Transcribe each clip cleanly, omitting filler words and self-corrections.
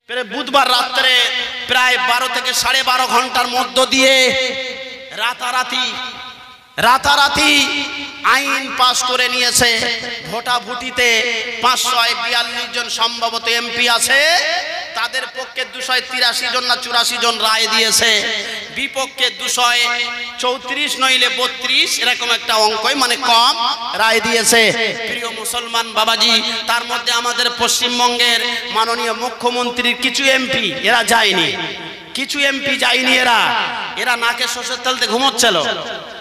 বুধবার রাত্রে প্রায় 12 থেকে 12.5 ঘন্টার মধ্য দিয়ে রাতারাতি আইন পাশ করে নিয়েছে। ভোটাভুটিতে 542 জন সম্ভবত এমপি আছে, তাদের পক্ষে 283 জন না 84 জন রায় দিয়েছে, বিপক্ষে 234 নইলে 32 এরকম একটা অঙ্কই মানে কম রায় দিয়েছে। প্রিয় মুসলমান বাবাজি, তার মধ্যে আমাদের পশ্চিমবঙ্গের মাননীয় মুখ্যমন্ত্রীর কিছু এমপি এরা যায়নি, কিছু এমপি যায়নি, এরা নাকে সর্ষের তেল দিয়ে ঘুমোচ্ছিল।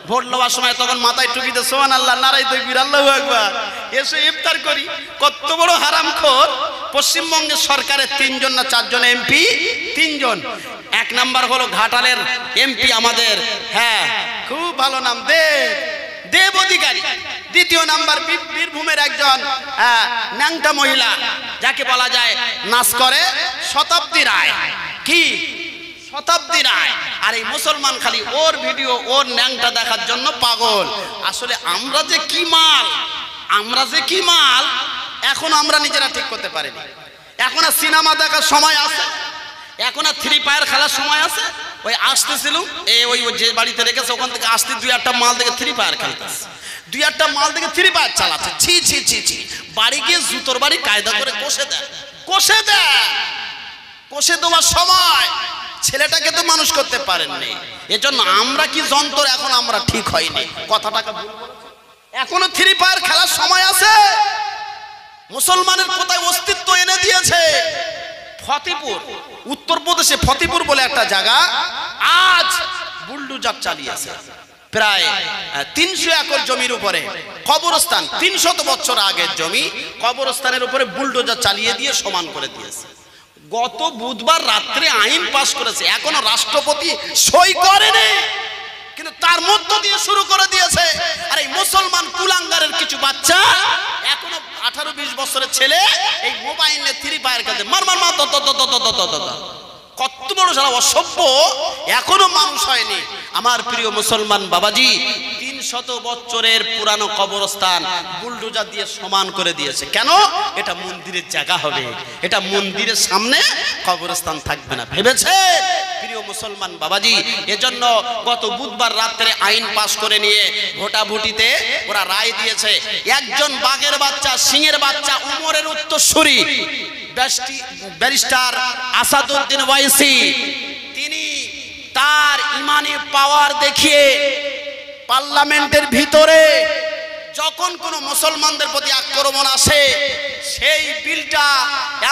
ভোট লওয়ার সময় তখন মাথায় টুপিতে সুবহানাল্লাহ নারায়ে তাকবীর আল্লাহু আকবার এসে ইফতার করি। কত বড় হারামখোর! পশ্চিমবঙ্গের সরকারের 3 জন না 4 জন এমপি, 3 জন। এক নাম্বার হলো ঘাটালের এমপি আমাদের, হ্যাঁ খুব ভালো নাম, দেব অধিকারী। দ্বিতীয় নাম্বার বীরভূমের একজন ন্যাংটা মহিলা, যাকে বলা যায় নাচ করে শতাব্দী রায়। কি শতাব্দী রায়? আর এই মুসলমান খালি ওর ভিডিও, ওর ন্যাংটা দেখার জন্য পাগল। আসলে আমরা যে কি মাল এখন আমরা নিজেরা ঠিক করতে পারিনি। এখন আর সিনেমা দেখার সময় আছে, এখন আর ফ্রি ফায়ার খেলার সময় আছে। ওই আসতেছিলুম ওই যে বাড়িতে রেখেছে ওখান থেকে আসতে 2-1টা মাল দেখে ফ্রি ফায়ার খেলতেছে, 2-1টা মাল দেখে ফ্রি ফায়ার চালাচ্ছে। ছি ছি ছি ছি! বাড়ি গিয়ে জুতোর বাড়ি কায়দা করে কষে দেওয়ার সময় ছেলেটাকে তো মানুষ করতে পারেননি। এজন্য আমরা কি যন্ত্র, এখন আমরা ঠিক হয়নি। কথাটাকে ভুল বলেছি। এখনো ফ্রি ফায়ার খেলার সময় আছে। মুসলমানের কোথায় অস্তিত্ব এনে দিয়েছে ফতেপুর, উত্তরপ্রদেশে ফতেপুর বলে একটা জায়গা, আজ বুলডোজার চালিয়েছে। প্রায় 300 একর জমির উপরে কবরস্থান, 300 বছর আগের জমি, কবরস্থানের উপরে বুলডোজার চালিয়ে দিয়ে সমান করে দিয়েছে। গত বুধবার রাত্রে আইন পাশ করেছে, এখনো রাষ্ট্রপতি সই করেনি, কিন্তু তার মধ্য দিয়ে শুরু করে দিয়েছে। আর এই মুসলমান কুলাঙ্গারের কিছু বাচ্চা, এখনো 18-20 বছরের ছেলে এই মোবাইলে ফ্রি ফায়ার খেলতে মার কত বড় সারা অসভ্য, এখনো মানুষ হয়নি। আমার প্রিয় মুসলমান বাবাজি, 300 বছরের পুরানো কবরস্থান বুলডোজার দিয়ে সমান করে দিয়েছে। কেন? এটা মন্দিরের জায়গা হবে, এটা মন্দিরের সামনে কবরস্থান থাকবে না ভেবেছে প্রিয় মুসলমান বাবাজি। এজন্য গত বুধবার রাত্রে আইন পাশ করে নিয়ে ভোটাভুটিতে ওরা রায় দিয়েছে। একজন বাঘের বাচ্চা, সিংহের বাচ্চা, উমরের উত্তরসূরি ব্যারিস্টার আসাদউদ্দিন ওয়াইসি, তিনি তার ইমানি পাওয়ার দেখিয়ে পার্লামেন্টের ভিতরে যখন কোনো মুসলমানদের প্রতি আক্রমণ আসে, সেই বিলটা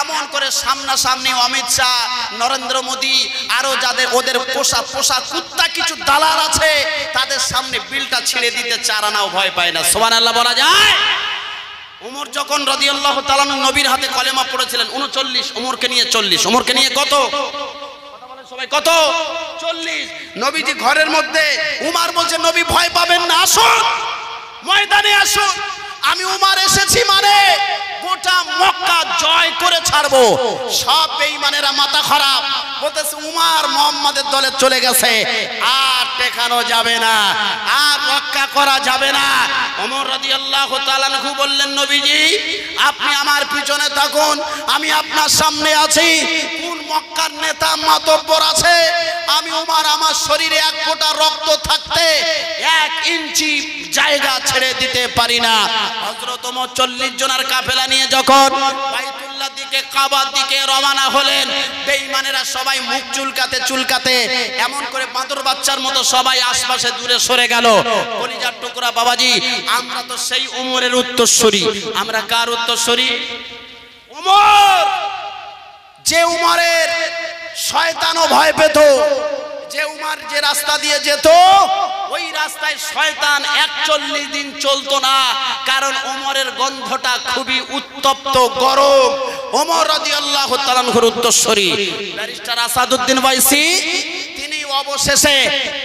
এমন করে সামনাসামনি অমিত শাহ, নরেন্দ্র মোদী, আরো যাদের ওদের পোষা কুত্তা কিছু দালাল আছে, তাদের সামনে বিলটা ছেড়ে দিতে চারানাও ভয় পায় না। সুবহানাল্লাহ বলা যায়। ওমর যখন রাদিয়াল্লাহু তাআলা নবীর হাতে কলেমা পড়েছিলেন 39, ওমরকে নিয়ে 40, ওমরকে নিয়ে কত? কথা বলেন সবাই, কত? 40। নবীজি ঘরের মধ্যে, উমর বলছে নবী ভয় পাবেন না, আসুন ময়দানে আসুন, আমি উমর এসেছি মানে গোটা মক্কা জয় করে ছাড়বো। সব বেঈমানেরা মাথা খারাপ, বলতেছে উমর মুহাম্মাদের দলে চলে গেছে, আর টেকানো যাবে না, আর রক্ষা করা যাবে না। ওমর রাদিয়াল্লাহু তাআলা আনহু বললেন, নবীজি আপনি আমার পিছনে থাকুন, আমি আপনার সামনে আছি। কোন মক্কার নেতা মাতব্বর আছে, আমি উমর আমার শরীরে 1 ফোঁটা রক্ত থাকতে 1 ইঞ্চি জায়গা ছেড়ে দিতে পারি না। হযরত ওমর 40 জনের কাফেলা নিয়ে যখন বাইতুল্লাহ দিকে, কাবার দিকে রওনা হলেন, বেঈমানেরা সবাই মুখ চুলকাতে এমন করে বাঁদর বাচ্চার মতো সবাই আশপাশে দূরে সরে গেল। কলিজার টুকরা বাবাজি, আমরা তো সেই উমরের উত্তরসূরি। আমরা কার উত্তরসূরি? উমর। যে উমরের শয়তানও ভয় পেত, যে উমর যে রাস্তা দিয়ে যেত, ওই রাস্তায় শয়তান 41 দিন চলতো না, কারণ ওমরের গন্ধটা খুবই উত্তপ্ত, গরম। ওমর রাদিয়াল্লাহু তাআলা আনহুর উত্তরসূরি ব্যারিস্টার আসাদউদ্দিন ওয়াইসি, তিনি অবশেষে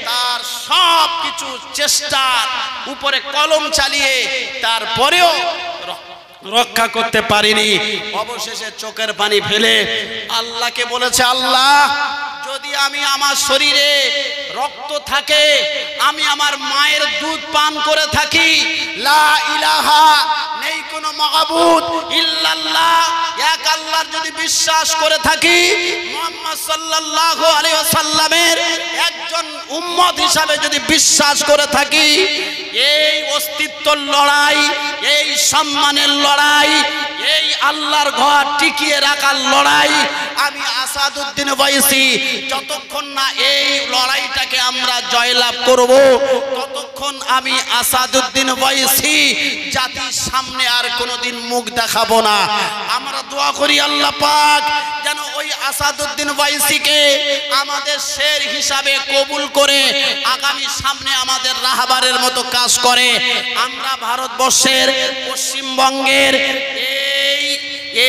তার সব কিছু চেষ্টার উপরে কলম চালিয়ে তারপরেও রক্ষা করতে পারিনি। অবশেষে চোখের পানি ফেলে আল্লাহকে বলেছে, আল্লাহ যদি আমি আমার শরীরে রক্ত থাকে, আমি আমার মায়ের দুধ পান করে থাকি, লা ইলাহা, নেই কোন কোনো মাবুদ ইল্লাল্লাহ, এক আল্লাহর যদি বিশ্বাস করে থাকি, মুহাম্মদ সাল্লাল্লাহু আলাইহি ওয়াসাল্লামের একজন উম্মত হিসাবে যদি বিশ্বাস করে থাকি, এই অস্তিত্বর লড়াই, এই সম্মানের লড়াই, এই আল্লাহর ঘর টিকিয়ে রাখার লড়াই, আমি আসাদউদ্দিন ওয়াইসি যতক্ষণ না এই লড়াইটাকে আমরা জয়লাভ করব, ততক্ষণ আমি আসাদউদ্দিন ওয়াইসি জাতির সামনে আর কোনোদিন মুখ দেখাবো না। আমরা দোয়া করি আল্লাহ পাক যেন ওই আসাদউদ্দিন ওয়াইসিকে আমাদের শের হিসাবে কবুল করে আগামী সামনে আমাদের রাহবারের মতো কাজ করে। আমরা ভারতবর্ষের পশ্চিমবঙ্গের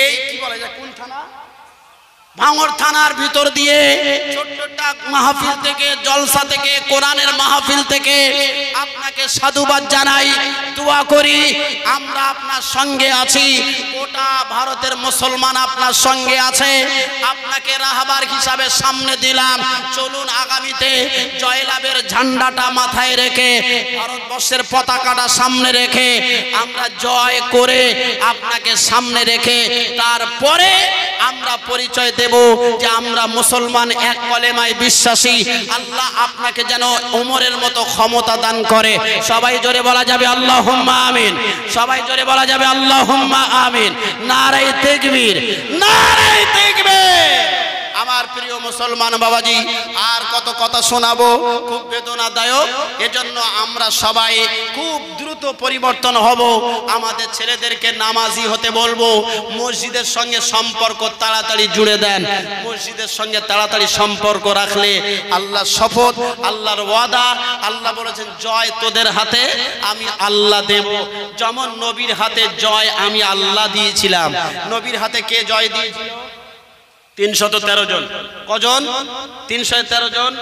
এই কি বলা যায়, কোন থানা, ভাঙড় থানার ভিতর দিয়ে ছোট্টটা মাহফিল থেকে, জলসা থেকে, কোরআনের মাহফিল থেকে আপনাকে সাধুবাদ জানাই, দোয়া করি আমরা আপনার সঙ্গে আছি। গোটা ভারতের মুসলমান আপনার সঙ্গে আছে, আপনাকে রাহবার হিসাবে সামনে দিলাম। চলুন আগামীতে জয়লাভের ঝান্ডাটা মাথায় রেখে, ভারতবর্ষের পতাকাটা সামনে রেখে আমরা জয় করে আপনাকে সামনে রেখে তারপরে আমরা পরিচয় দেব যে আমরা মুসলমান, এক কলেমায় বিশ্বাসী। আল্লাহ আপনাকে যেন ওমরের মতো ক্ষমতা দান করে। সবাই জোরে বলা যাবে আল্লাহুম্মা আমিন, সবাই জোরে বলা যাবে আল্লাহুম্মা আমিন। নারায়ে তাকবীর, নারায়ে তাকবীর। আমার প্রিয় মুসলমান বাবাজি, আর কত কথা শোনাবো, খুব বেদনাদায়ক। এজন্য আমরা সবাই খুব দ্রুত পরিবর্তন হব। আমাদের ছেলেদেরকে নামাজি হতে বলবো। মসজিদের সঙ্গে সম্পর্ক তাড়াতাড়ি জুড়ে দেন। মসজিদের সঙ্গে তাড়াতাড়ি সম্পর্ক রাখলে আল্লাহ শপথ, আল্লাহর ওয়াদা, আল্লাহ বলেছেন জয় তোদের হাতে আমি আল্লাহ দেব। যেমন নবীর হাতে জয় আমি আল্লাহ দিয়েছিলাম। নবীর হাতে কে জয় দিয়েছিল? 313 জন। কজন? 313 জন।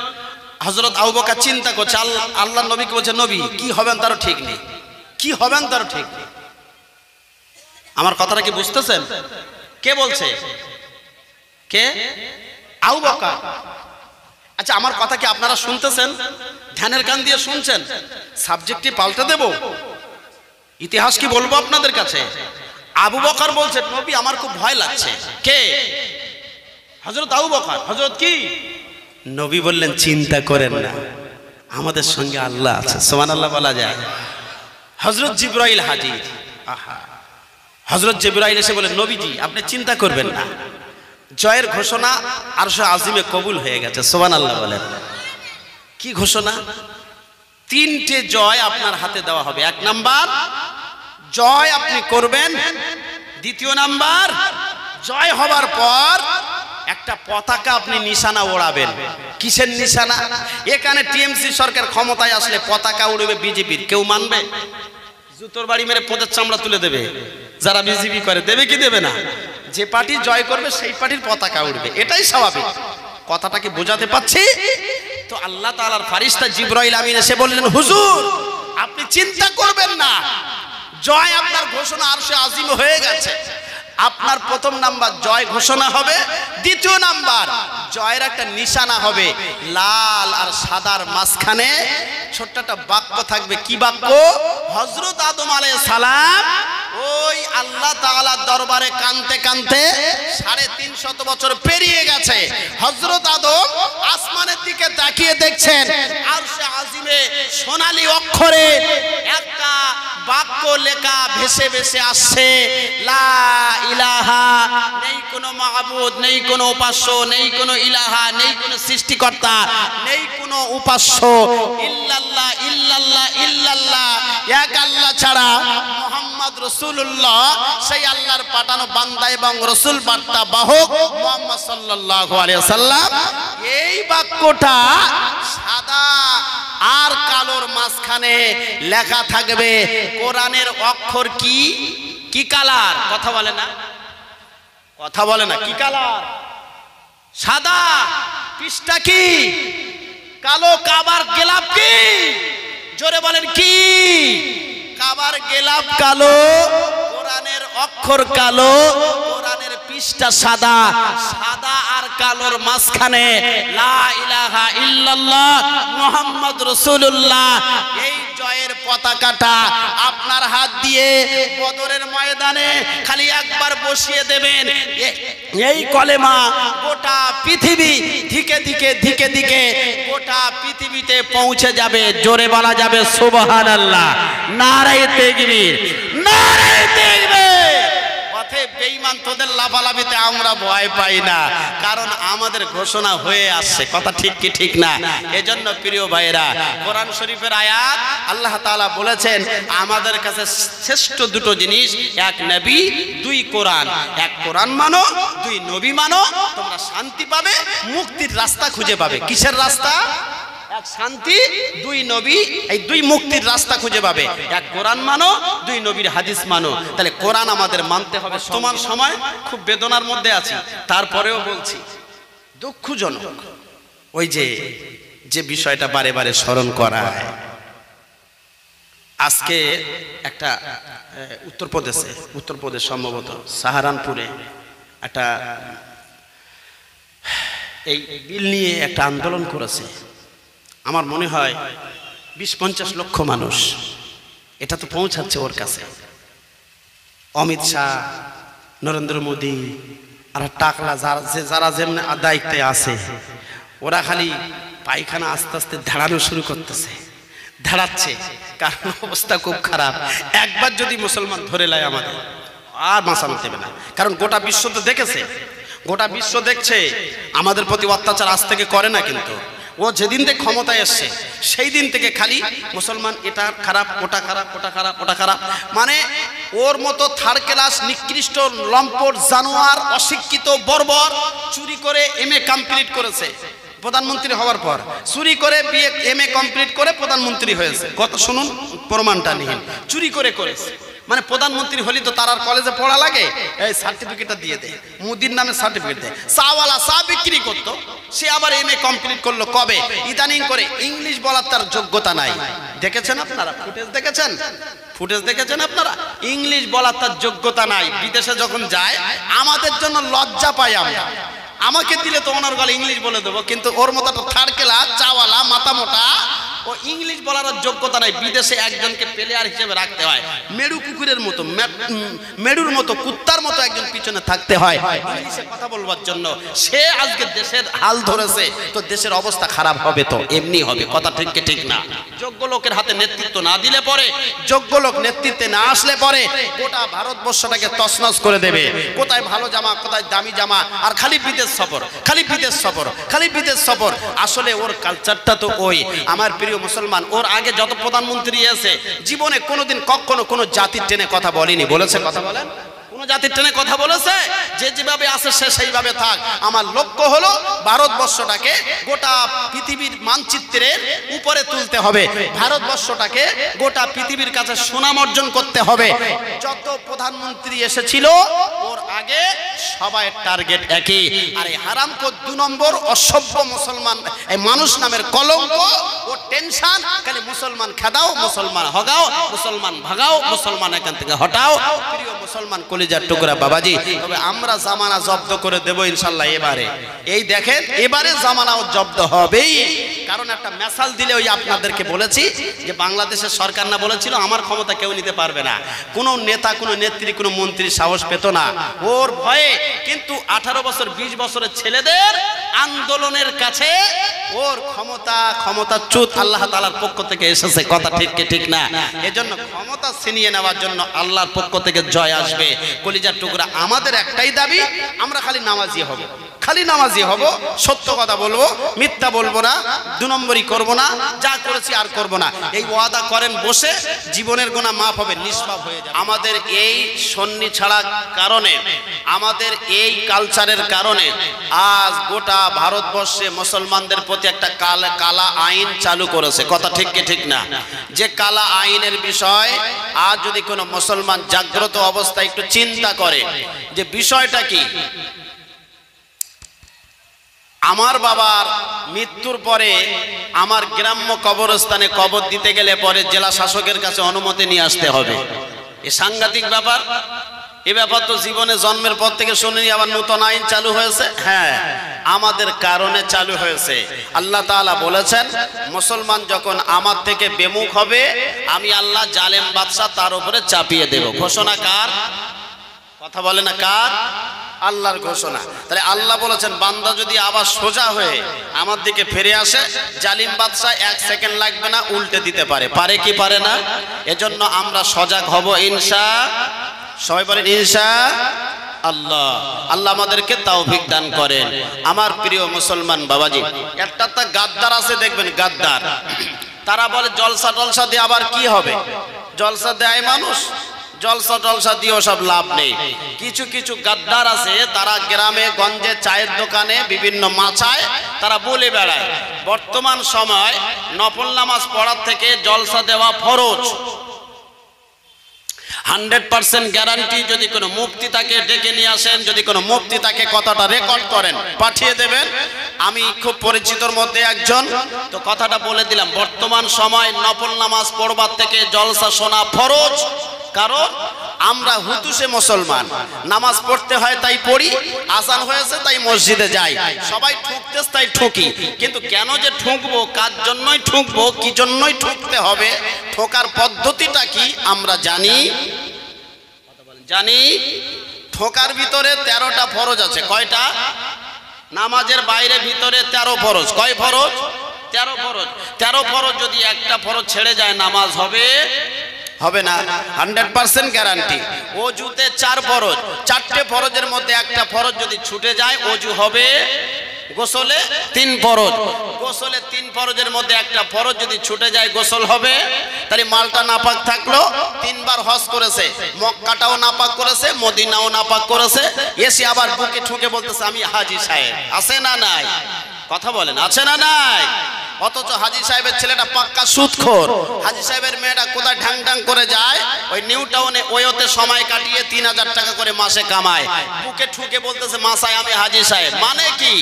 হযরত আবু বকর চিন্তা করছে, আল্লাহ নবীকে বলছে নবী কি হবেন তারও ঠিক নেই, কি হবেন তারও ঠিক নেই। আমার কথাটা কি বুঝতেছেন? কে বলছে? কে? আবু বকর। আচ্ছা, আমার কথা কি আপনারা শুনতেছেন? ধ্যানের কান দিয়ে শুনছেন? সাবজেক্টটি পাল্টে দেব, ইতিহাস কি বলবো আপনাদের কাছে? আবু বকর বলছে নবী আমার খুব ভয় লাগছে। কে? হযরত আবু বকর। হযরত কি? নবী বললেন চিন্তা করেন না, আমাদের সঙ্গে আল্লাহ আছে। সুবহানাল্লাহ বলা যায়। হযরত জিবরাইল হাজির। আহা, হযরত জিবরাইল এসে বলেন নবীজি আপনি চিন্তা করবেন না, জয়ের ঘোষণা আরশে আজিমে কবুল হয়ে গেছে। সুবহানাল্লাহ বলেন। কি ঘোষণা? 3টে জয় আপনার হাতে দেওয়া হবে। 1 নাম্বার জয় আপনি করবেন, 2য় নাম্বার জয় হবার পর একটা পতাকা আপনি নিশানা ওড়াবেন। কিসের নিশানা? এখানে টিএমসি সরকার ক্ষমতায় আসলে পতাকা উড়বে বিজেপির, কেউ মানবে? জুতোর বাড়ি মেরে পোদের চামড়া তুলে দেবে যারা বিজেপি করে। দেবে কি দেবে না? যে পার্টি জয় করবে সেই পার্টির পতাকা উড়বে, এটাই স্বাভাবিক। কথাটা কি বোঝাতে পারছি? তো আল্লাহ তাআলার ফেরেশতা জিবরাইল আমিন এসে বললেন হুজুর আপনি চিন্তা করবেন না, জয় আপনার ঘোষণা আরশে আজিম হয়ে গেছে। আপনার 1ম নাম্বার জয় ঘোষণা হবে, 2য় নাম্বার জয়ের একটা নিশানা হবে, লাল আর সাদার মাঝখানে ছোট্ট একটা বাক্য থাকবে। কি বাক্য? হযরত আদম আলাইহিস সালাম ওই আল্লাহ তাআলার দরবারে কানতে কানতে 350 বছর পেরিয়ে গেছে। হযরত আদম আসমানের দিকে তাকিয়ে দেখছেন আরশে আজিমে সোনালী অক্ষরে একটা বাক্য লেখা ভেসে ভেসে আসছে, লা ইলাহা, নেই কোনো মাবুদ, নেই কোনো উপাস্য, নেই কোনো ইলাহা, নেই কোনো সৃষ্টিকর্তা, নেই কোনো উপাস্য, ইল্লাল্লাহ ইল্লাল্লাহ ইল্লাল্লাহ, এক আল্লাহ ছাড়া মুহাম্মদ রাসূলুল্লাহ সেই আল্লাহর পাঠানো বান্দা এবং রাসূল বার্তা বাহক মুহাম্মদ সাল্লাল্লাহু আলাইহি ওয়াসাল্লাম। এই বাক্যটা সাদা আর কালোর মাঝখানে লেখা থাকবে। কোরআনের অক্ষর কি? কি কালার? কথা বলে না, কথা বলে না। কি কালার? সাদা। পৃষ্ঠা কি? কালো। কাবার গেলাপ কি? জোরে বলেন কি? কাবার গেলাপ কালো, কোরআনের অক্ষর কালো, কোরআনের পৃষ্ঠা সাদা। সাদা আর কালোর মাঝখানে লা ইলাহা ইল্লাল্লাহ মুহাম্মদ রাসূলুল্লাহ। এই বিজয়ের পতাকাটা আপনার হাত দিয়ে বদরের ময়দানে খালি একবার বসিয়ে দেবেন, এই কলেমা গোটা পৃথিবী দিকে দিকে দিকে দিকে গোটা পৃথিবীতে পৌঁছে যাবে। জোরে বলা যাবে সুবহানাল্লাহ, নারায়ে তাকবীর, নারায়ে তাকবীর। পথে বেঈমান তোদের লাফালাফিতে আমরা ভয় পাই না, কারণ আমাদের ঘোষণা হয়ে আসছে। কথা ঠিক কি ঠিক না? এজন্য প্রিয় ভাইরা, কোরআন শরীফের আয়াত আল্লাহ তাআলা বলেছেন আমাদের কাছে শ্রেষ্ঠ দুটো জিনিস, এক নবী, দুই কোরআন। এক কোরআন মানো, দুই নবী মানো, তোমরা শান্তি পাবে, মুক্তির রাস্তা খুঁজে পাবে। কিসের রাস্তা? এক শান্তি, দুই নবী, এই দুই মুক্তির রাস্তা খুঁজে পাবে। এক কোরআন মানো, দুই নবীর হাদিস মানো। তাহলে কোরআন আমাদের মানতে হবে। তোমার সময় খুব বেদনার মধ্যে আছি, তারপরেও বলছি দুঃখজনক ওই যে বিষয়টা বারে বারে স্মরণ করা হয়। আজকে একটা উত্তরপ্রদেশ সম্ভবত সাহারানপুরে একটা এই বিল নিয়ে একটা আন্দোলন করেছে। আমার মনে হয় 20-50 লক্ষ মানুষ এটা তো পৌঁছাচ্ছে ওর কাছে। অমিত শাহ, নরেন্দ্র মোদী আর টাকলা যারা যেমন দায়িত্বে আছে, ওরা খালি পায়খানা আস্তে আস্তে ধাড়ানো শুরু করতেছে, ধাড়াচ্ছে, কারণ অবস্থা খুব খারাপ। একবার যদি মুসলমান ধরে নেয় আমাদের আর মাসানো দেবে না, কারণ গোটা বিশ্ব তো দেখেছে, গোটা বিশ্ব দেখছে আমাদের প্রতি অত্যাচার আজ থেকে করে না। কিন্তু ও যেদিন থেকে ক্ষমতায় এসছে সেই দিন থেকে খালি মুসলমান এটা খারাপ, ওটা খারাপ, ওটা খারাপ, ওটা খারাপ, মানে ওর মতো থার্ড ক্লাস নিকৃষ্ট লম্পট জানোয়ার অশিক্ষিত বর্বর চুরি করে এমএ কমপ্লিট করেছে প্রধানমন্ত্রী হওয়ার পর, চুরি করে বিএ এমএ কমপ্লিট করে প্রধানমন্ত্রী হয়েছে। কত শুনুন, প্রমাণটা নিন, চুরি করে করেছে। মানে প্রধানমন্ত্রী হলি তো তার আর কলেজে পড়া লাগে? এই সার্টিফিকেটটা দিয়ে দে, মুদির নামে সার্টিফিকেট দেয়। চাওয়ালা চা বিক্রি করতো, সে আবার এমএ কমপ্লিট করলো কবে? ইদানিং করে ইংলিশ বলার তার যোগ্যতা নাই। দেখেছেন আপনারা ফুটেজ দেখেছেন? ফুটেজ দেখেছেন আপনারা? ইংলিশ বলার তার যোগ্যতা নাই। বিদেশে যখন যায় আমাদের জন্য লজ্জা পাই আমরা। আমাকে দিলে তো ওনার গলা ইংলিশ বলে দেবো, কিন্তু ওর মতো একটা থার্ড ক্লাস চাওয়ালা মাথা মোটা ও ইংলিশ বলার যোগ্যতা নাই। বিদেশে একজনকে প্লেয়ার হিসেবে রাখতে হয়, মেরু কুকুরের মতো, মেরুর মতো, কুত্তার মতো একজন পিছনে থাকতে হয় ইংলিশে কথা বলবার জন্য। সে আজকে দেশের হাল ধরেছে, তো দেশের অবস্থা খারাপ হবে তো এমনি হবে। কথা ঠিক কি ঠিক না? যোগ্য লোকের হাতে নেতৃত্ব না দিলে পরে, যোগ্য লোক নেতৃত্বে না আসলে পরে গোটা ভারতবর্ষটাকে তছনছ করে দেবে। কোথায় ভালো জামা, কোথায় দামি জামা, আর খালি বিদেশ সফর, খালি বিদেশ সফর, খালি বিদেশ সফর। আসলে ওর কালচারটা তো ওই। আমার প্রিয় মুসলমান, ওর আগে যত প্রধানমন্ত্রী আছে জীবনে কোনোদিন কখনো কোনো জাতির টেনে কথা বলেনি। বলেছে? কথা বলেন? কোন জাতির টেনে কথা বলেছে? যে যেভাবে আছে সে সেইভাবে থাক। আমার লক্ষ্য হলো ভারতবর্ষটাকে গোটা পৃথিবীর মানচিত্রের উপরে তুলতে হবে, ভারতবর্ষটাকে গোটা পৃথিবীর কাছে সুনাম অর্জন করতে হবে। যত প্রধানমন্ত্রী এসেছিল ওর আগে সবাই টার্গেট একই, আর এই হারামখোর 2 নম্বর অসভ্য মুসলমান, এই মানুষ নামের কলঙ্ক, ও টেনশন খালি মুসলমান খেদাও, মুসলমান হগাও, মুসলমান ভাগাও, মুসলমান এখান থেকে হটাও। প্রিয় মুসলমান কলিজার টুকরা বাবাজি, তবে আমরা জামানা জব্দ করে দেব ইনশাআল্লাহ এবারে। এই দেখেন এবারে জামানাও জব্দ হবেই, কারণ একটা মেসাল দিলে ওই আপনাদেরকে বলেছি যে বাংলাদেশের সরকার না বলেছিল আমার ক্ষমতা কেউ নিতে পারবে না। কোনো নেতা, কোনো নেত্রী, কোনো মন্ত্রী সাহস পেত না ওর ভয়ে। কিন্তু 18 বছর 20 বছরের ছেলেদের আন্দোলনের কাছে ওর ক্ষমতাচ্যুত আল্লাহ তাআলার পক্ষ থেকে এসেছে। কথা ঠিক কি ঠিক না? এজন্য ক্ষমতা ছিনিয়ে নেওয়ার জন্য আল্লাহর পক্ষ থেকে জয় আসবে। কলিজার টুকরা, আমাদের একটাই দাবি, আমরা খালি নামাজি হব, খালি নামাজি হব, সত্য কথা বলবো, মিথ্যা বলবো না, 2 নম্বরই করবো না, যা করেছি আর করবো না। এই ওয়াদা করেন বসে, জীবনের গুনাহ মাফ হবে, নিষ্পাপ হয়ে যাবে। আমাদের এই সন্নি ছাড়া কারণে, আমাদের এই কালচারের কারণে আজ গোটা ভারতবর্ষে মুসলমানদের প্রতি একটা কালা আইন চালু করেছে। কথা ঠিক কি ঠিক না? যে কালা আইনের বিষয় আজ যদি কোনো মুসলমান জাগ্রত অবস্থায় একটু চিন্তা করে যে বিষয়টা কি, আমার বাবার মৃত্যুর পরে আমার গ্রাম্য কবরস্থানে কবর দিতে গেলে পরে জেলা শাসকের কাছে অনুমতি নিয়ে আসতে হবে। এ সাংঘাতিক ব্যাপার। এ ব্যাপার তো জীবনে জন্মের পর থেকে শুনিনি, আবার নতুন আইন চালু হয়েছে। হ্যাঁ, আমাদের কারণে চালু হয়েছে। আল্লাহ তাআলা বলেছেন মুসলমান যখন আমার থেকে বেমুখ হবে আমি আল্লাহ জালেম বাদশা তার উপরে চাপিয়ে দেব। ঘোষণা কার? কথা বলে না কার? আল্লাহর ঘোষণা। তাহলে আল্লাহ বলেছেন বান্দা যদি আবার সোজা হয়ে আমার দিকে ফিরে আসে জালিম বাদশা 1 সেকেন্ড লাগবে না উল্টে দিতে পারে। পারে কি পারে না? এজন্য আমরা সজাগ হব ইনশাআল্লাহ। সবাই বলেন ইনশাআল্লাহ। আল্লাহ আমাদেরকে তৌফিক দান করেন। আমার প্রিয় মুসলমান বাবাজি, একটা তো গাদ্দার আছে দেখবেন, গাদ্দার। তারা বলে জলসা টলসা দিয়ে আবার কি হবে? জলসা দেয় মানুষ, জলসা টলসা দিয়েও সব লাভ নেই। কিছু কিছু গাদ্দার আছে তারা গ্রামে গঞ্জে চায়ের দোকানে বিভিন্ন মাচায় তারা বলে বেড়ায় বর্তমান সময় নফল নামাজ পড়ার থেকে জলসা দেওয়া ফরজ। 100% গ্যারান্টি। যদি কোনো মুফতি তাকে ডেকে নিয়ে আসেন, যদি কোনো মুফতি তাকে কথাটা রেকর্ড করেন পাঠিয়ে দেবেন। আমি খুব পরিচিতর মধ্যে একজন, তো কথাটা বলে দিলাম বর্তমান সময় নফল নামাজ পড়বার থেকে জলসা শোনা ফরজ। কারণ আমরা হুতুসে মুসলমান, নামাজ পড়তে হয় তাই পড়ি, আজান হয়েছে তাই মসজিদে যাই, সবাই ঠুকতেছ তাই ঠুকি। কিন্তু কেন যে ঠুকবো, কার জন্যই ঠুকবো, কি জন্যই ঠুকতে হবে, ঠোকার পদ্ধতিটা কি আমরা জানি? জানি। ঠোকার ভিতরে 13টা ফরজ আছে। কয়টা? নামাজের বাইরে ভিতরে 13 ফরজ। কয় ফরজ? 13 ফরজ। 13 ফরজ যদি একটা ফরজ ছেড়ে যায় নামাজ হবে? হবে না। 100% গ্যারান্টি। ওযুতে 4 ফরজ, 4টে ফরজের মধ্যে একটা ফরজ যদি ছুটে যায় ওযু হবে। গোসলে 3 ফরজ, গোসলে 3 ফরজের মধ্যে একটা ফরজ যদি ছুটে যায় গোসল হবে। তাহলে মালটা নাপাক থাকলো, 3 বার হজ করেছে, মক্কাটাও নাপাক করেছে, মদিনাও নাপাক করেছে, এসে আবার বুকে ঠুকে বলতেছে আমি হাজী সাহেব। আছে না নাই? কথা বলেন আছে না নাই? অথচ হাজী সাহেবের ছেলেটা পাক্কা সুদখোর, হাজী সাহেবের মেয়েটা কোথায় ঢাং ঢাং করে যায়, ওই নিউ টাউনে ওয়োতে সময় কাটিয়ে 3000 টাকা করে মাসে কামায়, বুকে ঠুকে বলতেছে মাসায় আমি হাজী সাহেব। মানে কি?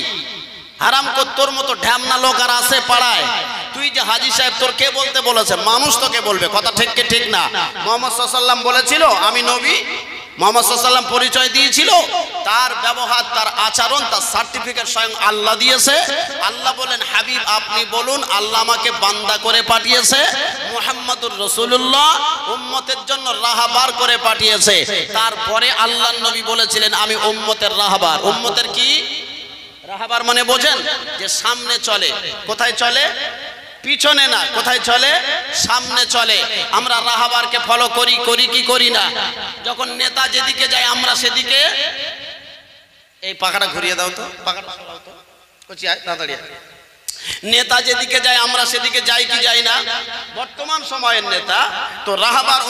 হারাম কর, তোর মতো ঢ্যামনা লোক আর আছে পাড়ায়, তুই যে হাজী সাহেব তোর কে বলতে বলেছে? মানুষ তোকে বলবে। কথা ঠিক কি ঠিক না? মুহাম্মদ সাল্লাল্লাহু আলাইহি ওয়াসাল্লাম বলেছিল আমি নবী, মুহাম্মদ সাল্লাল্লাহু আলাইহি ওয়াসাল্লাম পরিচয় দিয়েছিল, তার ব্যবহার তার আচরণ তার সার্টিফিকেট স্বয়ং আল্লাহ দিয়েছে। আল্লাহ বলেন হাবিব আপনি বলুন আল্লাহ আমাকে বান্দা করে পাঠিয়েছে, মুহাম্মাদুর রাসূলুল্লাহ উম্মতের জন্য রাহবার করে পাঠিয়েছে। তারপরে আল্লাহর নবী বলেছিলেন আমি উম্মতের রাহবার। উম্মতের কি রাহবার মানে বোঝেন? যে সামনে চলে। কোথায় চলে? পিছনে না। কোথায় চলে? সামনে চলে। আমরা রাহবারকে ফলো করি, করি কি করি না? যখন নেতা যেদিকে যায় আমরা সেদিকে। এই পাখাটা ঘুরিয়ে দাও তো, পাখাটা সরাও তো, কচি আয় তাড়াতাড়ি। নেতা যেদিকে যায় আমরা সেদিকে যাই কি যাই না? বর্তমান সময়ের নেতা তো রাহবার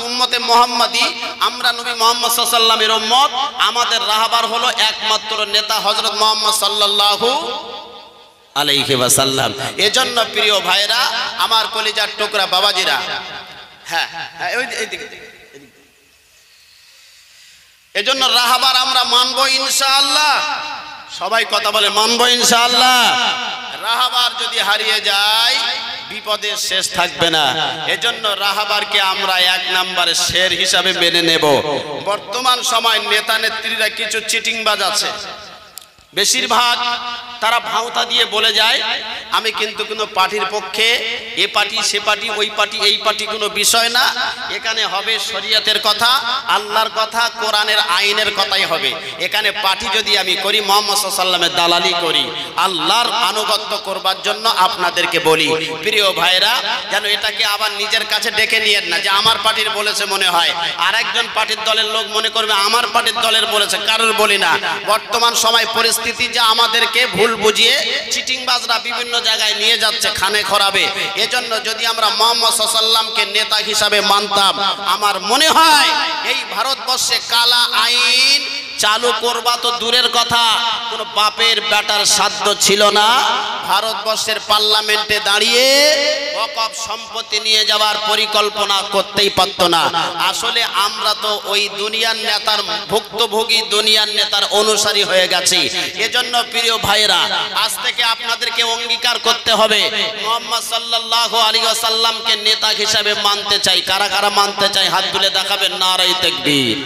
উম্মতে মুহাম্মাদি, আমরা নবী মুহাম্মদ সাল্লাল্লাহু আলাইহি ওয়াসাল্লামের উম্মত। আমাদের রাহবার হলো একমাত্র নেতা হযরত মুহাম্মদ সাল্লাল্লাহু আলাইহি ওয়াসাল্লাম। এজন্য প্রিয় ভাইরা, আমার কলিজার টুকরা বাবাজিরা, হ্যাঁ এইদিকে, এজন্য রাহবার আমরা মানবো ইনশাআল্লাহ। সবাই কথা বলে মানবো ইনশাআল্লাহ। রাহবার যদি হারিয়ে যায় বিপদের শেষ থাকবে না। এজন্য রাহবারকে আমরা 1 নম্বরে শের হিসাবে মেনে নেব। বর্তমান সময় নেতা নেত্রীরা কিছু চিটিংবাজ আছে, বেশিরভাগ তারা ভাওতা দিয়ে বলে যায় আমি কিন্তু কোনো পার্টির পক্ষে, এ পার্টি সে পার্টি ওই পার্টি এই পার্টি কোনো বিষয় না, এখানে হবে শরীয়তের কথা, আল্লাহর কথা, কোরআনের আইনের কথাই হবে। এখানে পার্টি যদি আমি করি মুহাম্মদ সাল্লাল্লাহু আলাইহি ওয়াসাল্লামের দালালি করি, আল্লাহর আনুগত্য করবার জন্য আপনাদেরকে বলি প্রিয় ভাইরা, যেন এটাকে আবার নিজের কাছে ডেকে নিয়েন না যে আমার পার্টির বলেছে মনে হয়, আর একজন পার্টির দলের লোক মনে করবে আমার পার্টির দলের বলেছে। কারোর বলি না। বর্তমান সময় পরিস্থিতি যে আমাদেরকে ভুল বুঝিয়ে চিটিংবাজরা বিভিন্ন জায়গায় নিয়ে যাচ্ছে খানে খরাবে। এজন্য যদি আমরা মুহাম্মদ সাল্লাল্লাহু আলাইহি ওয়াসাল্লামকে নেতা হিসাবে মানতাম, আমার মনে হয় এই ভারতবর্ষে কালা আইন চালু করবা তো দূরের কথা, কোন বাপের বেটার সাধ্য ছিল না ভারতবর্ষের পার্লামেন্টে দাঁড়িয়ে ওয়াকফ সম্পত্তি নিয়ে যাওয়ার পরিকল্পনা করতেই পারত না। আসলে আমরা তো ওই দুনিয়ার নেতার ভুক্তভোগী, দুনিয়ার নেতার অনুসারী হয়ে গেছি। এজন্য প্রিয় ভাইরা, আজ থেকে আপনাদেরকে অঙ্গীকার করতে হবে মুহাম্মদ সাল্লাল্লাহু আলাইহি ওয়াসাল্লামকে নেতা হিসেবে মানতে চাই। কারা কারা মানতে চাই হাত তুলে দেখাবেন। নারায়ে তাকবীর,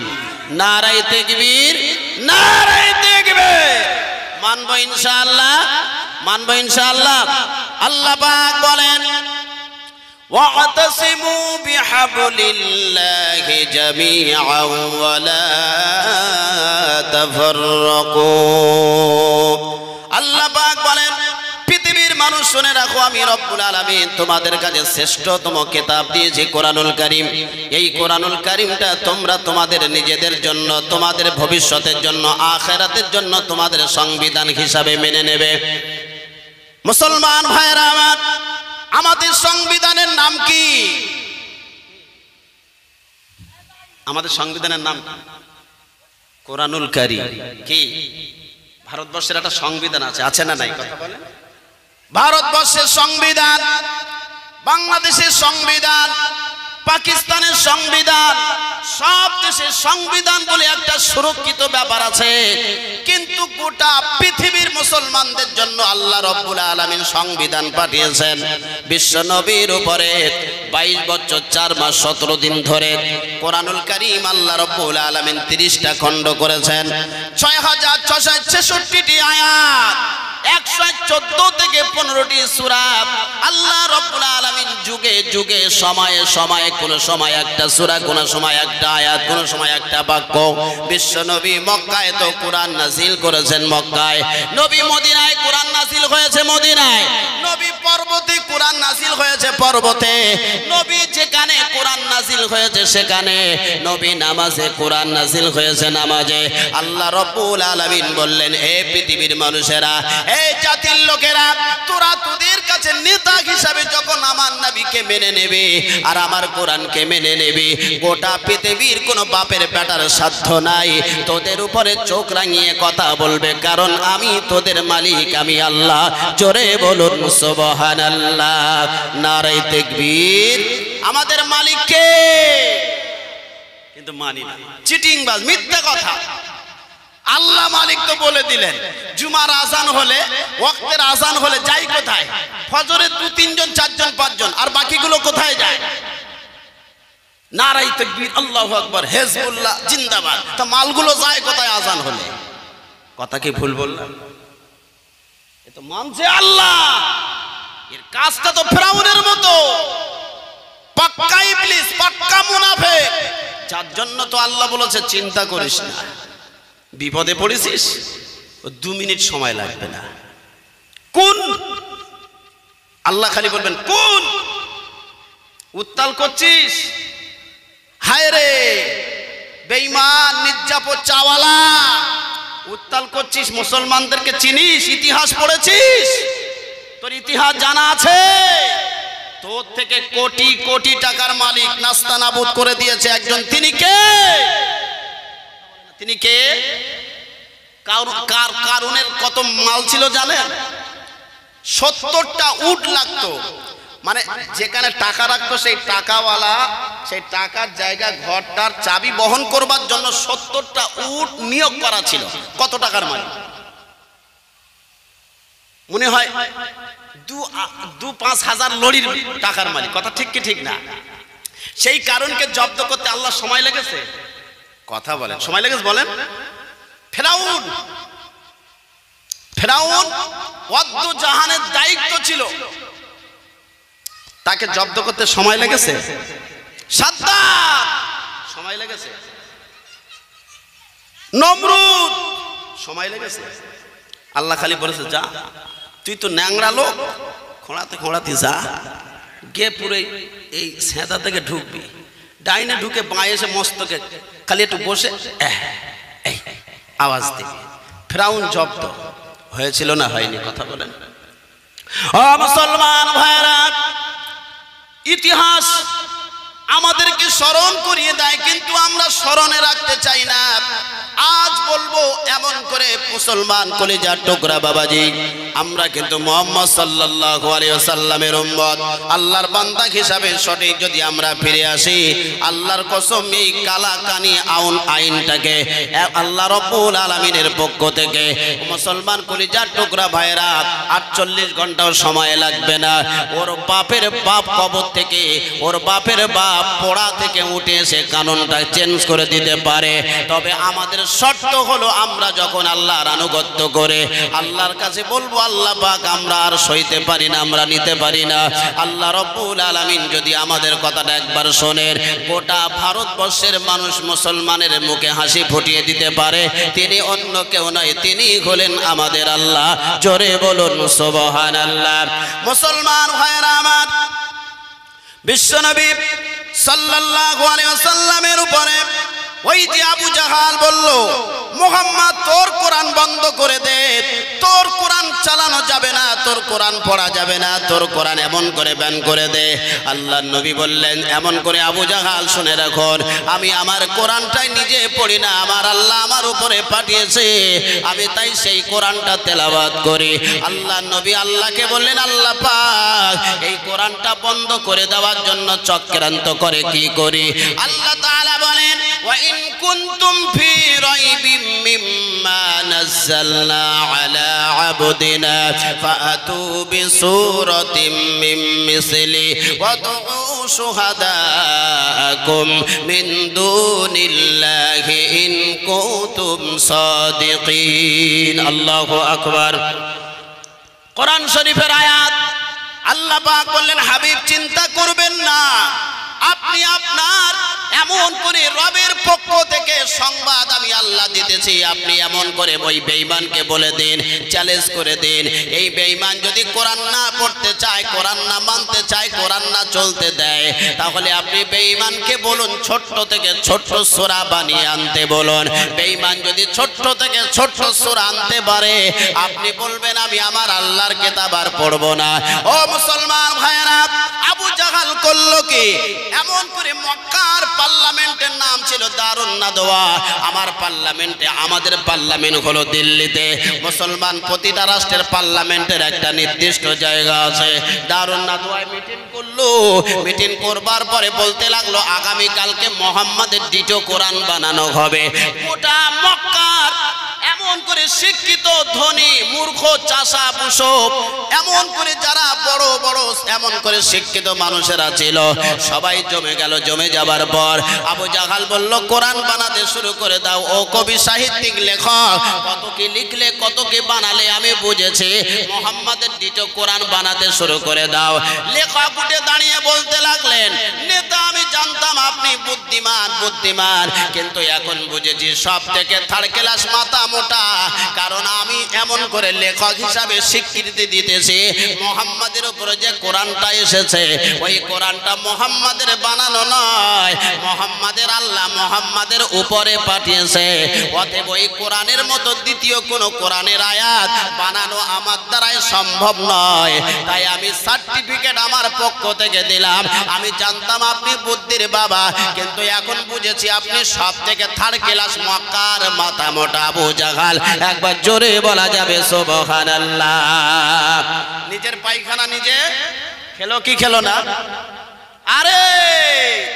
নারায়ে তাকবীর, নারায়ে তাকবীর। মানবো ইনশাআল্লাহ, মানবো ইনশাআল্লাহ। আল্লাহ পাক বলেন ওয়াতাসিমু বিহাবলিল্লাহি জামিআন ওয়া লা তাফাররাকু। আল্লাহ পাক বলেন পৃথিবীর মানুষ শুনে রাখো, আমি রব্বুল আলামিন তোমাদের কাছে শ্রেষ্ঠতম কিতাব দিয়েছি কোরআনুল কারীম। এই কোরআনুল কারীমটা তোমরা তোমাদের নিজেদের জন্য, তোমাদের ভবিষ্যতের জন্য, আখিরাতের জন্য তোমাদের সংবিধান হিসাবে মেনে নেবে। মুসলমান ভাইরা আমার, আমাদের সংবিধানের নাম কি? আমাদের সংবিধানের নাম কোরআনুল কারীম। কি ভারতবর্ষের একটা সংবিধান আছে, আছে না নাই? কথা বলেন। ভারতবর্ষের সংবিধান, বাংলাদেশের সংবিধান, পাকিস্তানের সংবিধান, সব দেশের সংবিধান বলে একটা সুরক্ষিত ব্যাপার আছে। কিন্তু গোটা পৃথিবীর মুসলমানদের জন্য আল্লাহ রব্বুল আলামিন সংবিধান পাঠিয়েছেন। বিশ্ব নবীর উপরে 22 বছর 4 মাস 17 দিন ধরে কোরআনুল কারীম আল্লাহ রব্বুল আলামিন 30টা খণ্ড করেছেন। 6666টি আয়াত, 114 থেকে 15টি সূরা। আল্লাহ রব্বুল আলামিন যুগে যুগে সময়ে সময়ে, কোন সময় একটা সূরা, কোন সময় একটা আয়াত, কোন সময় একটা বাক্য। বিশ্ব নবী মক্কায় তো কোরআন নাযিল করেছেন মক্কায়, নবী মদিনায় কোরআন নাযিল হয়েছে মদিনায়, নবী পর্বতে কোরআন নাযিল হয়েছে পর্বতে, নবী যেখানে কোরআন নাযিল হয়েছে সেখানে, নবী নামাজে কোরআন নাযিল হয়েছে নামাজে। আল্লাহ রব্বুল আলামিন বললেন, হে পৃথিবীর মানুষেরা, এই জাতির লোকেরা, তোরা তোদের কাছে নেতা হিসাবে যখন আমার নবীকে মেনে নেবে আর আমার কোরআনকে মেনে নেবে, গোটা পৃথিবীর কোনো বাপের বেটার সাধ্য নাই তোদের উপরে চোখ রাঙিয়ে কথা বলবে, কারণ আমি তোদের মালিক, আমি আল্লাহ। জোরে বলুন সুবহানাল্লাহ, নারে তাকবীর। আমাদের মালিক কে? কিন্তু মানি না, চিটিংবাজ, মিথ্যা কথা। আল্লাহ মালিক তো বলে দিলেন, জুমার আজান হলে, ওয়াক্তের আজান হলে যাই কোথায়? ফজরে 2-3 জন 4 জন 5 জন, আর বাকিগুলো কোথায় যায়? নারায়ে তাকবীর, আল্লাহু আকবার, হিজবুল্লাহ জিন্দাবাদ। তা মালগুলো যায় কোথায় আজান হলে? কথা কি ভুল বললাম? এ তো মানছে আল্লাহ, এর কাজটা তো ফিরাউনের মতো, পাক্কা ইবলিস, পাক্কা মুনাফিক। যার জন্য তো আল্লাহ বলেছে চিন্তা করিস না, বিপদে পড়েছিস, 2 মিনিট সময় লাগবে না। কোন আল্লাহ খালি বলবেন কোন উত্তাল করছিস, হায় রে বেঈমান নির্যাতন চাওয়ালা, উত্তাল করছিস, মুসলমানদেরকে চিনিস, ইতিহাস পড়েছিস, তোর ইতিহাস জানা আছে। তোর থেকে কোটি কোটি টাকার মালিক নাস্তানাবুদ করে দিয়েছে একজন, তিনি কে? তিনি কে? কারুনের কত মাল ছিল জানেন? 70টা উট লাগতো, মানে যেখানে টাকা রাখতো সেই টাকাওয়ালা, সেই টাকার জায়গা ঘরটার চাবি বহন করবার জন্য 70টা উট নিয়োগ করা ছিল। কত টাকার মালিক? মনে হয় 2-5 হাজার লরির টাকার মালিক। কথা ঠিক কি ঠিক না? সেই কারণকে জব্দ করতে আল্লাহ সময় লেগেছে? কথা বলেন, সময় লেগেছে বলেন? ফেরাউন, ফেরাউন ওয়াদ্দ জাহানের দায়িত্ব ছিল, তাকে জব্দ করতে সময় লেগেছে? সাদ্দাত সময় লেগেছে? নমরুদ সময় লেগেছে? আল্লাহ খালি বলেছে যা, তুই তো ন্যাংরা লোক, খোঁড়াতে খোঁড়াতে যা, গিয়ে পুরো এই সেঁদা থেকে ঢুকবি, ডাইনে ঢুকে বাঁয়ে এসে মস্তকে খালি একটু বসে এই আওয়াজ দিবি। ফেরাউন জব্দ হয়েছিল না হয়নি? কথা বলেন। ও মুসলমান ভাইরা, ইতিহাস আমাদেরকে স্মরণ করিয়ে দেয়, কিন্তু আমরা স্মরণে রাখতে চাই না। আজ বলবো এমন করে মুসলমান কলিজার টুকরা বাবাজি, আমরা কিন্তু মুহাম্মদ সাল্লাল্লাহু আলাইহি ওয়াসাল্লামের উম্মত। আল্লাহর বান্দা হিসাবে সঠিক যদি আমরা ফিরে আসি, আল্লাহর কসম এই কালাকানি আইনটাকে আল্লাহ রাব্বুল আলামিনের পক্ষ থেকে মুসলমান কলিজার টুকরা ভাইরা 48 ঘন্টাও সময় লাগবে না। ওর বাপের বাপ কবর থেকে, ওর বাপের বাপ পোড়া থেকে উঠে এসে কানুনটা চেঞ্জ করে দিতে পারে। তবে আমাদের শর্ত হলো আমরা যখন আল্লাহর আনুগত্য করে আল্লাহর কাছে বলবো, আল্লাহ পাক আমরা আর সইতে পারি না, আমরা নিতে পারি না। আল্লাহ রাব্বুল আলামিন যদি আমাদের কথাটা একবার শোনেন, গোটা ভারতবর্ষের মানুষ মুসলমানের মুখে হাসি ফুটিয়ে দিতে পারে। তিনি অন্য কেউ নয়, তিনি হলেন আমাদের আল্লাহ। জোরে বলুন সুবহানাল্লাহ। মুসলমান ভাইরা আমার, বিশ্বনবী সাল্লাল্লাহু আলাইহি ওয়াসাল্লামের উপরে ওই যে আবু জাহাল বলল, মুহাম্মদ তোর কোরআন বন্ধ করে দে, তোর কোরআন চালানো যাবে না, তোর কোরআন পড়া যাবে না, তোর কোরআন এমন করে ব্যান করে দে। আল্লাহর নবী বললেন, এমন করে আবু জাহাল শুনে রাখুন, আমি আমার কোরআনটাই নিজে পড়ি না, আমার আল্লাহ আমার উপরে পাঠিয়েছে, আমি তাই সেই কোরআনটা তেলাওয়াত করি। আল্লাহর নবী আল্লাহকে বললেন, আল্লাহ পাক এই কোরআনটা বন্ধ করে দেওয়ার জন্য চক্রান্ত করে কি করি? আল্লাহ তাআলা বলেন, ওয়া ইন কুনতুম ফি রাইবিম মিম্মা নাযালনা আলা আবদিনা ফাআতু বিসূরাতিম মিন মিসলি ওয়াদউ শুহাদাআকুম মিন দুনিল্লাহি ইন কুনতুম সাদিকিন। আল্লাহু আকবার। কোরআন শরীফের আয়াত। আল্লাহ পাক বললেন, হাবিব চিন্তা করবেন না, আপনি আপনার এমন করে রবের পক্ষ থেকে সংবাদ আমি আল্লাহ দিতেছি, আপনি এমন করে ওই বেঈমানকে বলে দিন, চ্যালেঞ্জ করে দিন, এই বেঈমান যদি কোরআন না পড়তে চায়, কোরআন না মানতে চায়, কোরআন না চলতে দেয়, তাহলে আপনি বেঈমানকে বলুন ছোট্ট থেকে ছোট্ট সূরা বানিয়ে আনতে বলুন। বেঈমান যদি ছোট্ট থেকে ছোট্ট সূরা আনতে পারে, আপনি বলবেন আমি আমার আল্লাহর কিতাব আর পড়ব না। ও মুসলমান ভাইরা, আবু জাহাল করলো কি? এমন করে মক্কার পার্লামেন্টের নাম ছিল দারুন নাদওয়া। আমার পার্লামেন্টে, আমাদের পার্লামেন্ট হলো দিল্লিতে। মুসলমান প্রতিটা রাষ্ট্রের পার্লামেন্টের একটা নির্দিষ্ট জায়গা আছে। দারুন নাদওয়ায় মিটিং করলো। মিটিং করবার পরে বলতে লাগলো, আগামী কালকে মুহাম্মাদের দ্বিতীয় কোরআন বানানো হবে। গোটা মক্কার এমন করে শিক্ষিত, ধনী, মূর্খ, চাষা, বুসব, এমন করে যারা বড় বড় এমন করে শিক্ষিত মানুষেরা ছিল, সবাই জমে গেল। জমে যাবার পর আবু জাহাল বলল, কোরআন বানাতে শুরু করে দাও। ও কবি সাহিত্যিক লেখক, কত কি লিখলে, কত কি বানালে আমি বুঝেছি, মুহাম্মাদের দ্বিতীয় কোরআন বানাতে শুরু করে দাও। লেখক উঠে দাঁড়িয়ে বলতে লাগলেন, নেতা আমি জানতাম আপনি বুদ্ধিমান বুদ্ধিমান, কিন্তু এখন বুঝেছি সব থেকে থার্ড ক্লাস মাথা মোটা। কারণ আমি এমন করে লেখক হিসাবে স্বীকৃতি দিতেছি, মুহাম্মাদের উপরে যে কোরআনটা এসেছে, ওই কোরআনটা মুহাম্মাদের বানানো নয়, মুহাম্মাদের আল্লাহ মুহাম্মাদের উপরে পাঠিয়েছে। অতএব ওই কোরআনের মতো দ্বিতীয় কোনো কোরআনের আয়াত বানানো আমার দ্বারাই সম্ভব নয়। তাই আমি সার্টিফিকেট আমার পক্ষ থেকে দিলাম। আমি জানতাম আপনি বুদ্ধির বাবা, কিন্তু এখন বুঝেছি আপনি সব থেকে থার্ড ক্লাস মক্কার মাথা মোটা আবু জাহাল। একবার জোরে বলা যাবে সুবহানাল্লাহ। নিজের পায়খানা নিজে খেলো কি খেলো না? আরে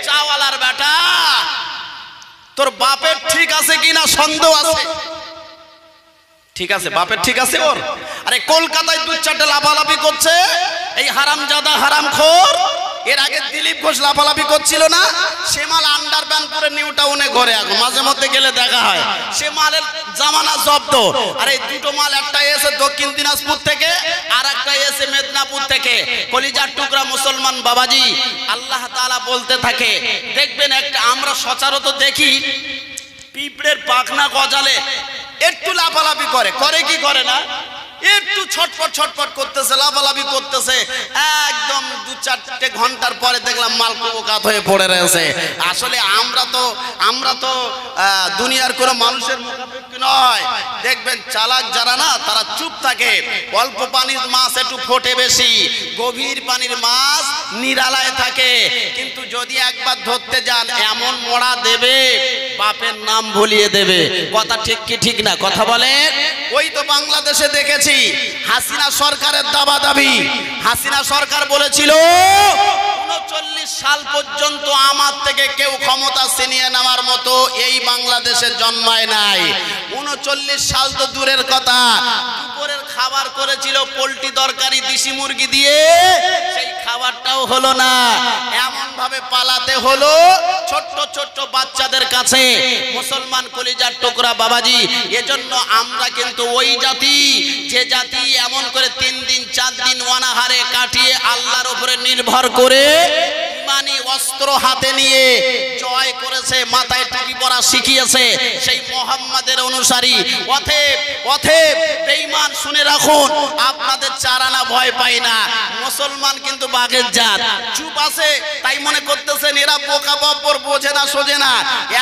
চাওয়ালার বেটা, তোর বাপের ঠিক আছে কিনা সন্দেহ আছে। ঠিক আছে, বাপের ঠিক আছে ওর। আরে কলকাতায় 2-4টে লাফালাফি করছে এই হারামজাদা হারামখোর। এর আগে দিলীপ ঘোষ লাফালাফি করছিল না, সে মাল আন্ডারপ্যান্ট পরে নিউ টাউনে ঘরে, এখন মাঝে মধ্যে গেলে দেখা হয়। সে মালের জামানা জব্দ। আর এই দুটো মাল, একটা এসে দক্ষিণ দিনাজপুর থেকে, আর একটা এসে মেদিনীপুর থেকে। কলিজার টুকরা মুসলমান বাবাজি, আল্লাহ তাআলা বলতে থাকে, দেখবেন একটা আমরা সচরাচর দেখি পিঁপড়ের পাখনা গজালে একটু লাফালাফি করে, করে কি করে না? একটু ছটফট ছটফট করতেছে, লাফালাফি করতেছে। একদম 2-4টে ঘন্টার পরে দেখলাম মাল কুবোকাত হয়ে পড়ে রয়েছে। আসলে আমরা তো দুনিয়ার কোনো মানুষের মুখাপেক্ষী নয়। দেখবেন চালাক যারা না, তারা চুপ থাকে। অল্প পানির মাছ একটু ফোটে বেশি, গভীর পানির মাছ নিরালায় থাকে। কিন্তু যদি একবার ধরতে যান, এমন মোড়া দেবে বাপের নাম ভুলিয়ে দেবে। কথা ঠিক কি ঠিক না? কথা বলেন। ওই তো বাংলাদেশে দেখেছি হাসিনা সরকারের দাবি হাসিনা সরকার বলেছিল 39 সাল পর্যন্ত আমার থেকে কেউ ক্ষমতা ছিনিয়ে নেওয়ার মতো এই বাংলাদেশে জন্মায় নাই। 39 সাল তো দূরের কথা, দুপুরের খাবার করেছিল পোল্ট্রি তরকারি দেশি মুরগি দিয়ে, সেই খাবারটাও হলো না। এমন ভাবে পালাতে হলো ছোট্ট ছোট্ট বাচ্চাদের কাছে। মুসলমান কলিজার টুকরা বাবাজি, এজন্য আমরা কিন্তু ওই জাতি, যে জাতি এমন করে 3 দিন 4 দিন অনাহারে কাটিয়ে আল্লাহর উপরে নির্ভর করে ইমানি অস্ত্র হাতে নিয়ে জয় করেছে, মাথায় টুপি পরা শিখিয়েছে, সেই মুহাম্মাদের অনুসারী। অতএব বেঈমান শুনে রাখুন, আপনাদের চারানা ভয় পাই না। মুসলমান কিন্তু বাঘের জাত, চুপ আছে তাই মনে করতেছেন এরা বোকা বব্বর, বোঝে না সোজে না।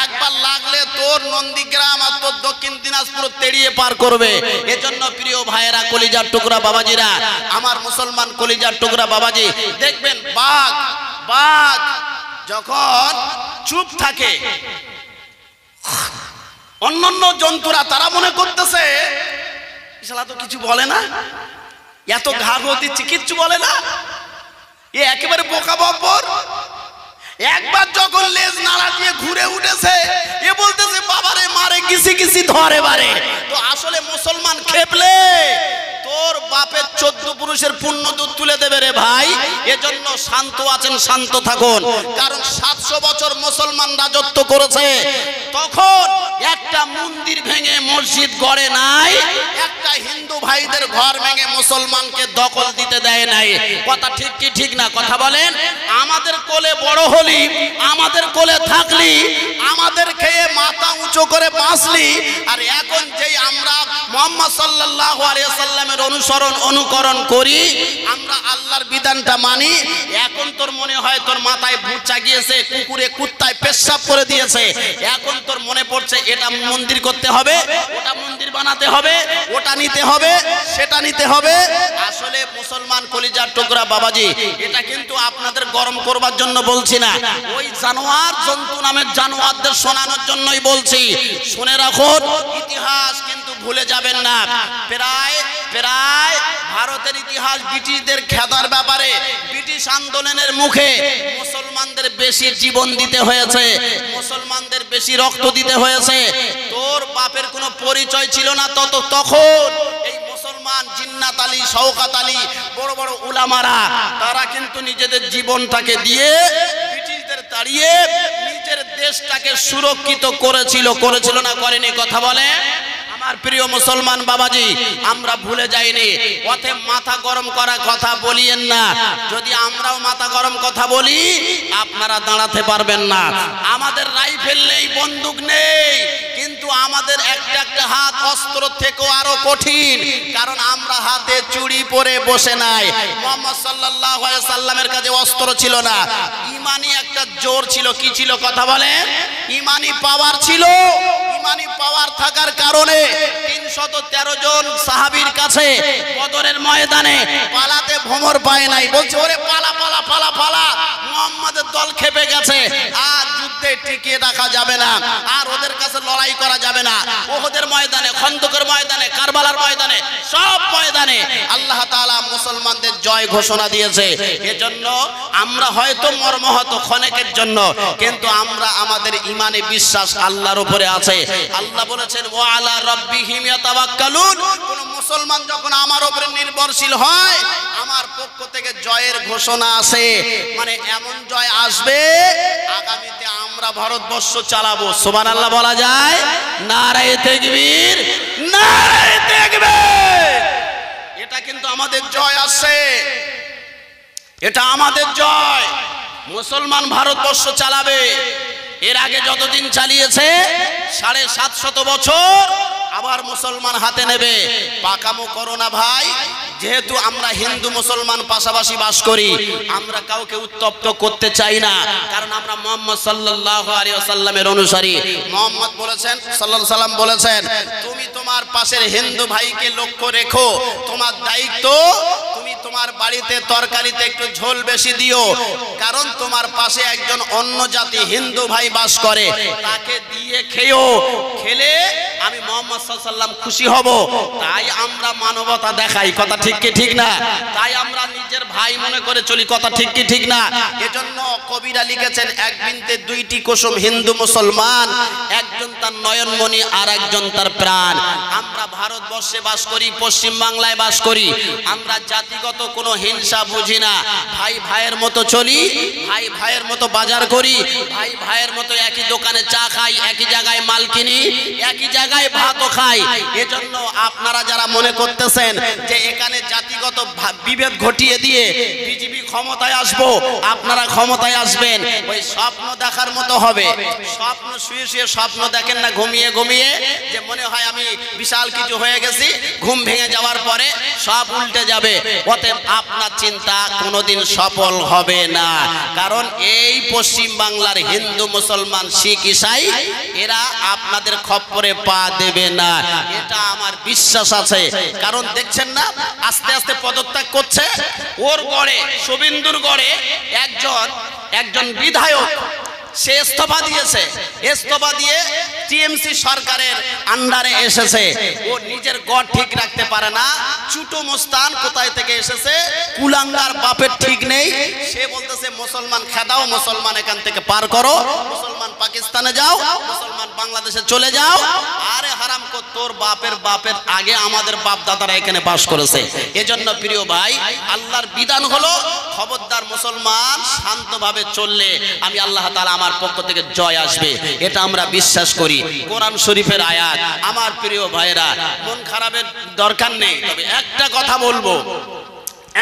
একবার লাগলে তোর নন্দীগ্রাম আর তোর দক্ষিণ দিনাজপুর তেড়িয়ে পার করবে। এজন্য প্রিয় ভাইয়েরা, কলিজার টুকরা বাবাজিরা, আমার মুসলমান কলিজার টুকরা বাবাজি, দেখবেন বাঘ যখন চুপ থাকে, অন্যান্য জন্তুরা তারা মনে করতেছে শালা তো কিছু বলে না, এত ঘাঘ দিচ্ছে কিচ্ছু বলে না, এ একেবারে বোকা বব্বর। একবার যখন লেজ নাড়া দিয়ে ঘুরে উঠেছে, এ বলতেছে বাবারে মারে কিসি কিসি ধরে বারে। তো আসলে মুসলমান খেপলে তোর বাপের 14 পুরুষের পুণ্য দুধ তুলে দেবে রে ভাই। এজন্য শান্ত আছেন, শান্ত থাকুন। কারণ 700 বছর মুসলমান রাজত্ব করেছে, তখন একটা মন্দির ভেঙে মসজিদ গড়ে নাই, একটা হিন্দু ভাইদের ঘর ভেঙে মুসলমানকে দখল দিতে দেয় নাই। কথা ঠিক কি ঠিক না? কথা বলেন। আমাদের কোলে বড় হলি, আমাদের কোলে থাকলি, আমাদের খেয়ে মাথা উঁচু করে বাঁচলি, আর এখন যেই আমরা মুহাম্মদ সাল্লাল্লাহু আলাইহি সাল্লামের অনুকরণ করি, আমরা আল্লাহর বিধানটা মানি, এখন তোর মনে হয় তোর মাথায় ভূত চাগিয়েছে, কুকুরে কুত্তায় পেশাব করে দিয়েছে, এখন তোর মনে পড়ছে এটা মন্দির করতে হবে, ওটা মন্দির বানাতে হবে, ওটা নিতে হবে, সেটা নিতে হবে। আসলে মুসলমান কলিজার টুকরা বাবাজি, এটা কিন্তু আপনাদের গরম করবার জন্য বলছি না, ওই জানোয়ার জন্তু নামের জানোয়ারদের শোনানোর জন্যই বলছি। শুনে রাখুন, ইতিহাস কিন্তু ভুলে যাবেন না। প্রায় ভারতের ইতিহাস ব্রিটিশদের খেদার ব্যাপারে, ব্রিটিশ আন্দোলনের মুখে মুসলমানদের বেশি জীবন দিতে হয়েছে, মুসলমানদের বেশি রক্ত দিতে হয়েছে। তোর বাপের কোনো পরিচয় ছিল না তখন এই মুসলমান জিন্নাত আলী, শওকত আলী, বড় বড় উলামারা, তারা কিন্তু নিজেদের জীবনটাকে দিয়ে ব্রিটিশদের তাড়িয়ে নিজের দেশটাকে সুরক্ষিত করেছিল না করেনি? কথা বলে আমার প্রিয় মুসলমান বাবাজি, আমরা ভুলে যাইনি। পথে মাথা গরম করা কথা বলিয়েন না। যদি আমরাও মাথা গরম কথা বলি, আপনারা দাঁড়াতে পারবেন না। আমাদের রাইফেল নেই, বন্দুক নেই, কিন্তু আমাদের একটা হাত অস্ত্র থেকেও আরো কঠিন, কারণ আমরা হাতে চুড়ি পরে বসে নাই। মুহাম্মদ সাল্লাল্লাহু আলাইহি সাল্লামের কাছে অস্ত্র ছিল না, ইমানি একটা জোর ছিল। কি ছিল? কথা বলেন। ইমানি পাওয়ার ছিল। ইমানি পাওয়ার থাকার কারণে 313 জন সাহাবীর কাছে বদরের ময়দানে পালাতে ভ্রমর পায় নাই। বলছে ওরে পালা পালা পালা পালা, মুহাম্মাদের দল খেপে গেছে, আর যুদ্ধে টিকিয়ে রাখা যাবে না, আর ওদের কাছে লড়াই করা যাবে না। উহুদের ময়দানে, খন্দকের ময়দানে, কারবালার ময়দানে, সব ময়দানে আল্লাহ তাআলা মুসলমানদের জয় ঘোষণা দিয়েছে। এজন্য আমরা হয়তো মর্মাহত ক্ষণেকের জন্য, কিন্তু আমরা আমাদের ইমানে বিশ্বাস আল্লাহর উপরে আছে। আল্লাহ বলেছেন ওয়া আলা রাব্বিহিম ইয়াতাওয়াক্কালুন। কোন মুসলমান যখন আমার উপরে নির্ভরশীল হয়, আমার পক্ষ থেকে জয়ের ঘোষণা আছে। মানে এমন জয় আসবে, আগামীতে আমরা ভারতবর্ষ চালাবো। সুবহানাল্লাহ বলা যায়? নারায়ে তাকবীর, নারায়ে তাকবীর। এটা কিন্তু আমাদের জয় আছে, এটা আমাদের জয়। মুসলমান ভারতবর্ষ চালাবে। এর আগে যতদিন চালিয়েছে 750 বছর, আবার মুসলমান হাতে নেবে। পাকামো করো না ভাই। যেহেতু আমরা হিন্দু মুসলমান পাশাপাশি বাস করি, আমরা কাউকে উত্তপ্ত করতে চাই না, কারণ আমরা মুহাম্মদ সাল্লাল্লাহু আলাইহি ওয়াসাল্লামের অনুসারী। মুহাম্মদ বলেছেন, সাল্লাল্লাহু আলাইহি সাল্লাম বলেছেন, তুমি তোমার পাশের হিন্দু ভাইকে লক্ষ্য রেখো, তোমার দায়িত্ব তুমি তোমার বাড়িতে তরকারিতে একটু ঝোল বেশি দিও, কারণ তোমার পাশে একজন অন্য জাতি হিন্দু ভাই বাস করে, তাকে দিয়ে খেও, খেলে আমি মুহাম্মদ সাল্লাল্লাহু আলাইহি ওয়াসাল্লাম খুশি হব। তাই আমরা মানবতা দেখাই, কথা ঠিক কি ঠিক না? তাই আমরা নিজের ভাই মনে করে চলি, কথা ঠিক কি ঠিক না? এজন্য কবিরা লিখেছেন, এক বিনতে দুইটি কুসুম, হিন্দু মুসলমান, একজন তার নয়নমণি আর একজন তার প্রাণ। আমরা ভারতবর্ষে বাস করি, পশ্চিম বাংলায় বাস করি, আমরা জাতিগত কোনো হিংসা বুঝি না, ভাই ভাইয়ের মতো চলি, ভাই ভাইয়ের মতো বাজার করি, ভাই ভাইয়ের মতো একই দোকানে চা খাই, একই জায়গায় মাল কিনি, একই জায়গায় ভাতও খাই। এজন্য আপনারা যারা মনে করতেছেন যে এখানে জাতিগত বিভেদ ঘটিয়ে দিয়ে বিজেপি ক্ষমতায় আসবো, আপনারা ক্ষমতায় আসবেন, ওই স্বপ্ন দেখার মতো হবে। স্বপ্ন শুয়ে শুয়ে স্বপ্ন দেখেন না, ঘুমিয়ে ঘুমিয়ে, যে মনে হয় আমি বিশাল কিছু হয়ে গেছি, ঘুম ভেঙে যাওয়ার পরে সব উল্টে যাবে। অতএব আপনার চিন্তা কোনোদিন সফল হবে না, কারণ এই পশ্চিম বাংলার হিন্দু মুসলমান শিখ ঈসাই এরা আপনাদের খপ্পরে পা দেবে না, এটা আমার বিশ্বাস আছে। কারণ দেখছেন না আস্তে আস্তে পদত্যাগ করছে। ওর গড়ে, শুভেন্দুর গড়ে একজন বিধায়ক সে ইস্তফা দিয়েছে, ইস্তফা দিয়ে টিএমসি সরকারের আন্ডারে এসেছে। ও নিজের গড় ঠিক রাখতে পারে না, চুটো মুস্তান কোথায় থেকে এসেছে, কুলাঙ্গার বাপের ঠিক নেই। সে বলতেছে মুসলমান খেদাও, মুসলমান এখান থেকে পার করো, মুসলমান পাকিস্তানে যাও, মুসলমান বাংলাদেশে চলে যাও। আরে হারামখোর, তোর বাপের আগে আমাদের বাপ দাদারা এখানে বাস করেছে। এজন্য প্রিয় ভাই, আল্লাহর বিধান হলো খবরদার মুসলমান শান্তভাবে চললে আমি আল্লাহ তাআলা আমার পক্ষ থেকে জয় আসবে, এটা আমরা বিশ্বাস করি। কোরআন শরীফের আয়াত। আমার প্রিয় ভাইরা, মন খারাপের দরকার নেই, তবে একটা কথা বলবো,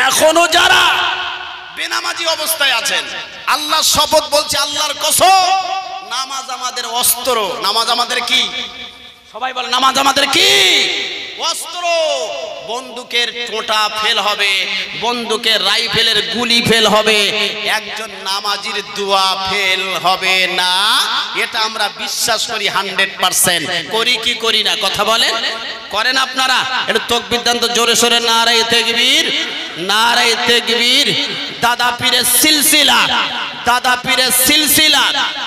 এখনো যারা বেনামাজি অবস্থায় আছেন, আল্লাহ শপথ বলছে, আল্লাহর কসম, নামাজ আমাদের অস্ত্র। নামাজ আমাদের কি? সবাই বলে নামাজ আমাদের কি? অস্ত্র। বন্দুকের টোটা ফেল হবে, বন্দুকের রাইফেলের গুলি ফেল হবে, একজন নামাজির দোয়া ফেল হবে না, এটা আমরা বিশ্বাস করি 100%। করি কি করি না? কথা বলেন, করেন আপনারা? একটু তাকবীর দেন তো জোরে সোরে, নারায়ে তাকবীর, নারায়ে তাকবীর। দাদা পীরের সিলসিলা, দাদা পীরের সিলসিলা,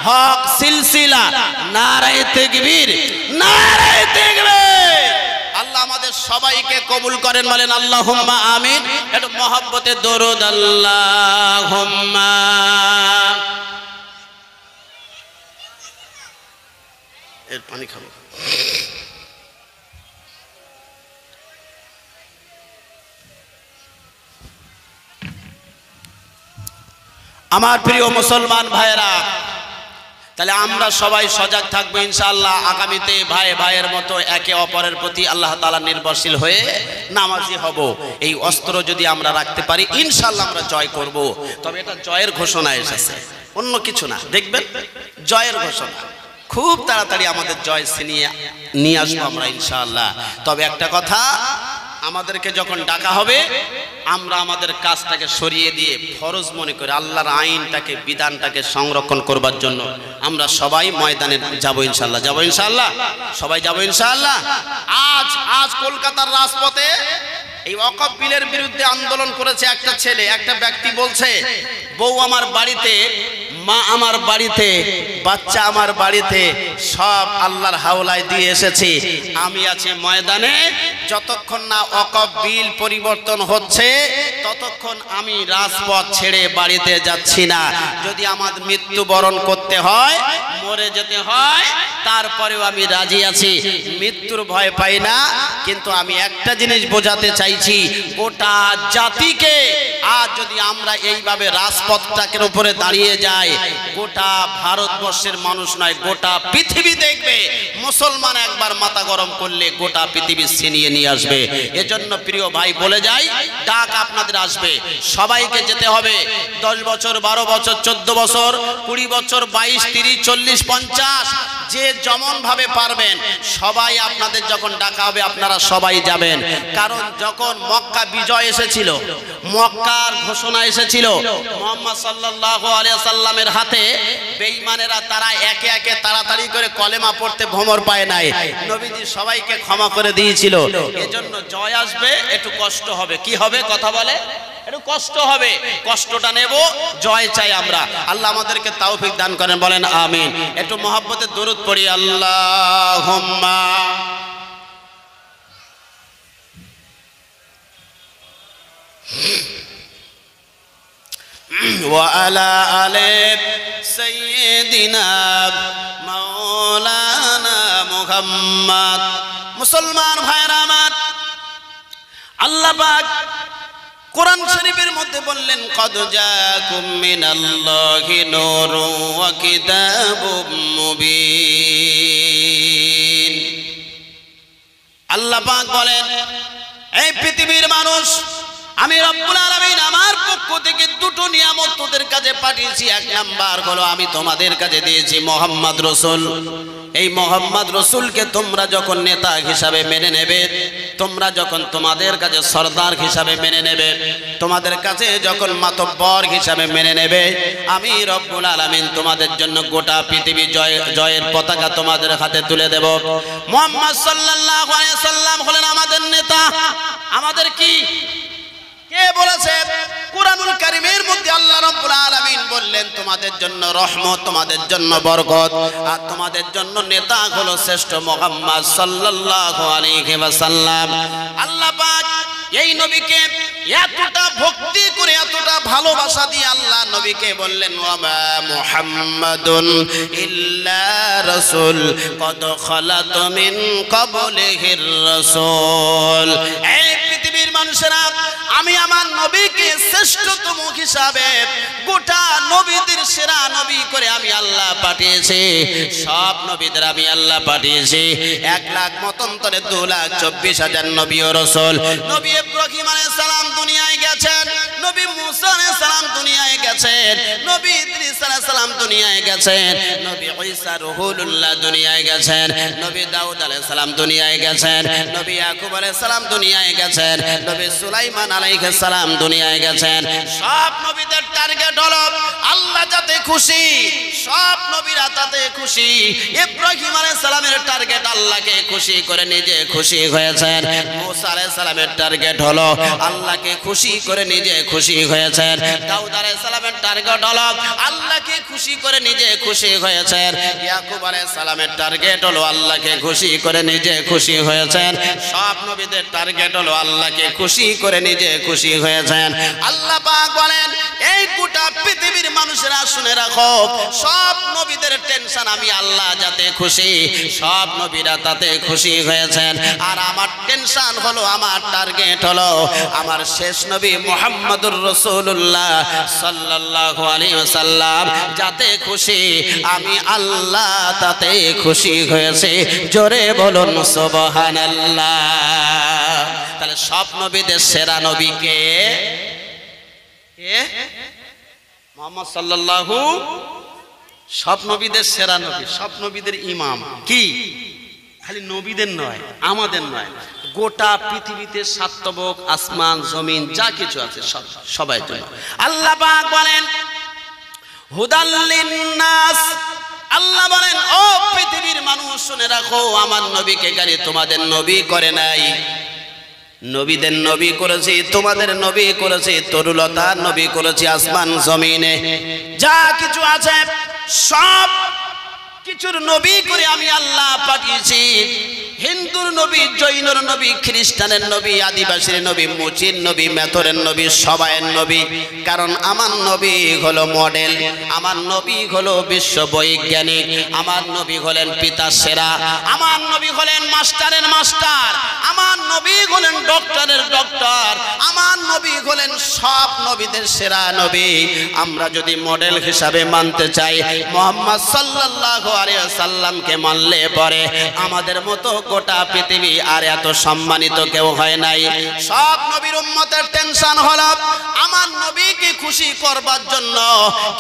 হক সিলসিলা, নারায়ে তাকবীর, নারায়ে তাকবীর। আল্লাহ আমাদের সবাইকে কবুল করেন, বলেন আল্লাহুম্মা আমিন। একটু মহব্বতে দরুদ, আল্লাহুম্মা। এর পানি খাবো। আমার প্রিয় মুসলমান ভাইয়েরা, তাহলে আমরা সবাই সজাগ থাকবো ইনশাআল্লাহ। আগামীতে ভাই ভাইয়ের মতো একে অপরের প্রতি আল্লাহ তাআলা নির্ভরশীল হয়ে নামাজি হব। এই অস্ত্র যদি আমরা রাখতে পারি ইনশাআল্লাহ আমরা জয় করব। তবে এটা জয়ের ঘোষণা এসেছে, অন্য কিছু না। দেখবেন জয়ের ঘোষণা, খুব তাড়াতাড়ি আমাদের জয় ছিনিয়ে নিয়ে আসবো আমরা ইনশাআল্লাহ। তবে একটা কথা, আমাদেরকে যখন ডাকা হবে আমরা আমাদের কাজটাকে সরিয়ে দিয়ে ফরজ মনে করে আল্লাহর আইনটাকে, বিধানটাকে সংরক্ষণ করবার জন্য আমরা সবাই ময়দানে যাব ইনশাআল্লাহ। যাব ইনশাআল্লাহ, সবাই যাব ইনশাআল্লাহ। আজ কলকাতার রাজপথে এই ওয়াকফ বিলের বিরুদ্ধে আন্দোলন করেছে একটা ছেলে, একটা ব্যক্তি বলছে, বউ আমার বাড়িতে, মা আমার বাড়িতে, বাচ্চা আমার বাড়িতে, সব আল্লাহর হাওলায় দিয়ে এসেছি, আমি আছি ময়দানে। যতক্ষণ না ওয়াকফ বিল পরিবর্তন হচ্ছে ততক্ষণ আমি রাজপথ ছেড়ে বাড়িতে যাচ্ছি না। যদি আমার মৃত্যুবরণ করতে হয়, মরে যেতে হয়, তারপরেও আমি রাজি আছি, মৃত্যুর ভয় পাই না। কিন্তু আমি একটা জিনিস বোঝাতে চাইছি, গোটা জাতিকে আজ যদি আমরা এইভাবে রাজপথটাকের উপরে দাঁড়িয়ে যাই, গোটা ভারতবর্ষের মানুষ নয়, গোটা পৃথিবী দেখবে মুসলমান একবার মাথা গরম করলে গোটা পৃথিবী ছিনিয়ে নিয়ে আসবে। এজন্য প্রিয় ভাই বলে যাই, ডাক আপনাদের আসবে, সবাইকে যেতে হবে। 10 বছর, 12 বছর, 14 বছর, 20 বছর, 22, 30, 40, 50 যে যেমন ভাবে পারবেন সবাই আপনাদের যখন ডাকা হবে আপনারা সবাই যাবেন। কারণ যখন মক্কা বিজয় এসেছিল, মক্কার ঘোষণা এসেছিল, মুহাম্মদ সাল্লাল্লাহু আলাইহি ওয়াসাল্লামের হাতে বেঈমানেরা তারা একে একে তাড়াতাড়ি করে কলেমা পড়তে ভ্রমর পায় নাই। নবীজি সবাইকে ক্ষমা করে দিয়েছিল। এজন্য জয় আসবে, একটু কষ্ট হবে। কি হবে কথা বলে? একটু কষ্ট হবে, কষ্টটা নেব, জয় চাই আমরা। আল্লাহ আমাদেরকে তৌফিক দান করেন, বলেন আমিন। একটু মহব্বতের দরুদ পড়ি, আল্লাহুম্মা ওয়া আলা আলি সাইয়্যিদিনা মাওলানা মুহাম্মদ। মুসলমান ভাইরা আমার, আল্লাহ পাক কোরআন শরীফের মধ্যে বললেন, কদ জাকুম মিনাল্লাহি নূরুন ওয়া কিতাবুম মুবিন। আল্লাহ পাক বলেন, এই পৃথিবীর মানুষ, আমি রব্বুল আলামিন আমার পক্ষ থেকে দুটো নিয়ামত তোদের কাছে পাঠিয়েছি। এক নাম্বার হলো আমি তোমাদের কাছে দিয়েছি মুহাম্মদ রাসূল। এই মুহাম্মদ রাসূলকে তোমরা যখন নেতা হিসাবে মেনে নেবে, তোমরা যখন তোমাদের কাছে সরদার হিসাবে মেনে নেবে, তোমাদের কাছে যখন মাতব্বর হিসাবে মেনে নেবে, আমি রব্বুল আলামিন তোমাদের জন্য গোটা পৃথিবী জয়ের পতাকা তোমাদের হাতে তুলে দেব। মুহাম্মদ সাল্লাল্লাহু আলাইহি ওয়াসাল্লাম হলেন আমাদের নেতা। আমাদের কি কে বলেছে? কুরআনুল কারীমের মধ্যে আল্লাহ রাব্বুল আলামিন বললেন, তোমাদের জন্য রহমত, তোমাদের জন্য বরকত, আর তোমাদের জন্য নেতা হলো শ্রেষ্ঠ মুহাম্মদ সাল্লাল্লাহু আলাইহি ওয়াসাল্লাম। আল্লাহ পাক এই নবীকে এতটা ভক্তি করে, এতটা ভালোবাসা দিয়ে আল্লাহ নবীকে বললেন, ওয়া মা মুহাম্মাদুন ইল্লা রাসূল কদ খালাত মিন ক্বাবলিহির রাসূল। এই পৃথিবীর মানুষেরা, আমি আমার নবীকে শ্রেষ্ঠতম হিসাবে গোটা নবীদের সেরা নবী করে আমি আল্লাহ পাঠিয়েছি। সব নবীদের আমি আল্লাহ পাঠিয়েছি। 1,00,000 মতন্তরে 2,24,000 নবী ও রাসূল। নবী ইব্রাহিম আলাইহিস সালাম দুনিয়ায় গেছেন, নবী মুসা আলাইহিস সালাম দুনিয়ায় গেছেন, নবী ইদ্রিস আলাইহিস সালাম দুনিয়ায় গেছেন, নবী ঈসা রুহুল্লাহ দুনিয়ায় গেছেন, নবী দাউদ আলাইহিস সালাম দুনিয়ায় গেছেন, নবী ইয়াকুব আলাইহিস সালাম দুনিয়ায় গেছেন, নবী সুলাইমান আলাইহিস সালাম দুনিয়ায় গেছেন। সব নবীদের টার্গেট হলো আল্লাহ যাতে খুশি, সব নবীরা তাতে খুশি। ইব্রাহিম আলাইহিস সালামের টার্গেট আল্লাহকে খুশি করে নিজে খুশি হয়েছেন। মুসা আলাইহিস সালামের টার্গেট হলো আল্লাহকে খুশি করে নিজে খুশি হয়েছেন। দাউদ আলাইহিস সালামের টার্গেট হলো আল্লাহকে খুশি করে নিজে খুশি হয়েছেন। ইয়াকুব আলাইহিস সালামের টার্গেট হলো আল্লাহকে খুশি করে নিজে খুশি হয়েছেন। সব নবীদের টার্গেট হলো আল্লাহকে খুশি করে নিজে খুশি হয়েছেন। আল্লাহ পাক বলেন, এই গোটা পৃথিবীর মানুষেরা শুনে রাখো, সব নবীদের টেনশন আমি আল্লাহ যাতে খুশি, সব নবীরা তাতে খুশি হয়েছেন। আর আমার টেনশন হলো, আমার টার্গেট হলো আমার শেষ নবী মুহাম্মদুর রাসূলুল্লাহ সাল্লাল্লাহু আলাইহি ওয়াসাল্লাম যাতে খুশি, আমি আল্লাহ তাতে খুশি হয়েছে। জোরে বলুন সুবহানাল্লাহ। তাহলে সব নবীদের সেরা নবী কে? মুহাম্মদ সাল্লাল্লাহু, সব নবীদের সেরা নবী, সব নবীদের ইমাম। কি খালি নবীদের নয়, আমাদের নয়, গোটা পৃথিবীতে সাতবক আসমান জমিন যা কিছু আছে সবাই জন্য। আল্লাহ পাক বলেন, হুদাল লিন্নাস। আল্লাহ বলেন, ও পৃথিবীর মানুষ শুনে রাখো, আমার নবীকে গালি তোমাদের নবী করে নাই। নবীদের নবী করেছি, তোমাদের নবী করেছি, তরুলতা নবী করেছি। আসমান জমিনে যা কিছু আছে সব কিছুর নবী করে আমি আল্লাহ পাঠিয়েছি। হিন্দুর নবী, জৈনর নবী, খ্রিস্টানের নবী, আদিবাসীর নবী, মুচির নবী, মেথরের নবী, সবাইয়ের নবী। কারণ আমার নবী হলো মডেল, আমার নবী হলো বিশ্ব বৈজ্ঞানিক, আমার নবী হলেন পিতা সেরা, আমার নবী হলেন মাস্টারের মাস্টার, আমার নবী হলেন ডক্টরের ডক্টর, আমার নবী হলেন সব নবীদের সেরা নবী। আমরা যদি মডেল হিসাবে মানতে চাই, মুহাম্মদ সাল্লাল্লাহু আলাইহি ওয়াসাল্লামকে মানলে পরে আমাদের মতো গোটা পৃথিবী আর এত সম্মানিত কেউ হয় নাই। সব নবীর উম্মতের টেনশন হলো আমার নবীকে খুশি করবার জন্য,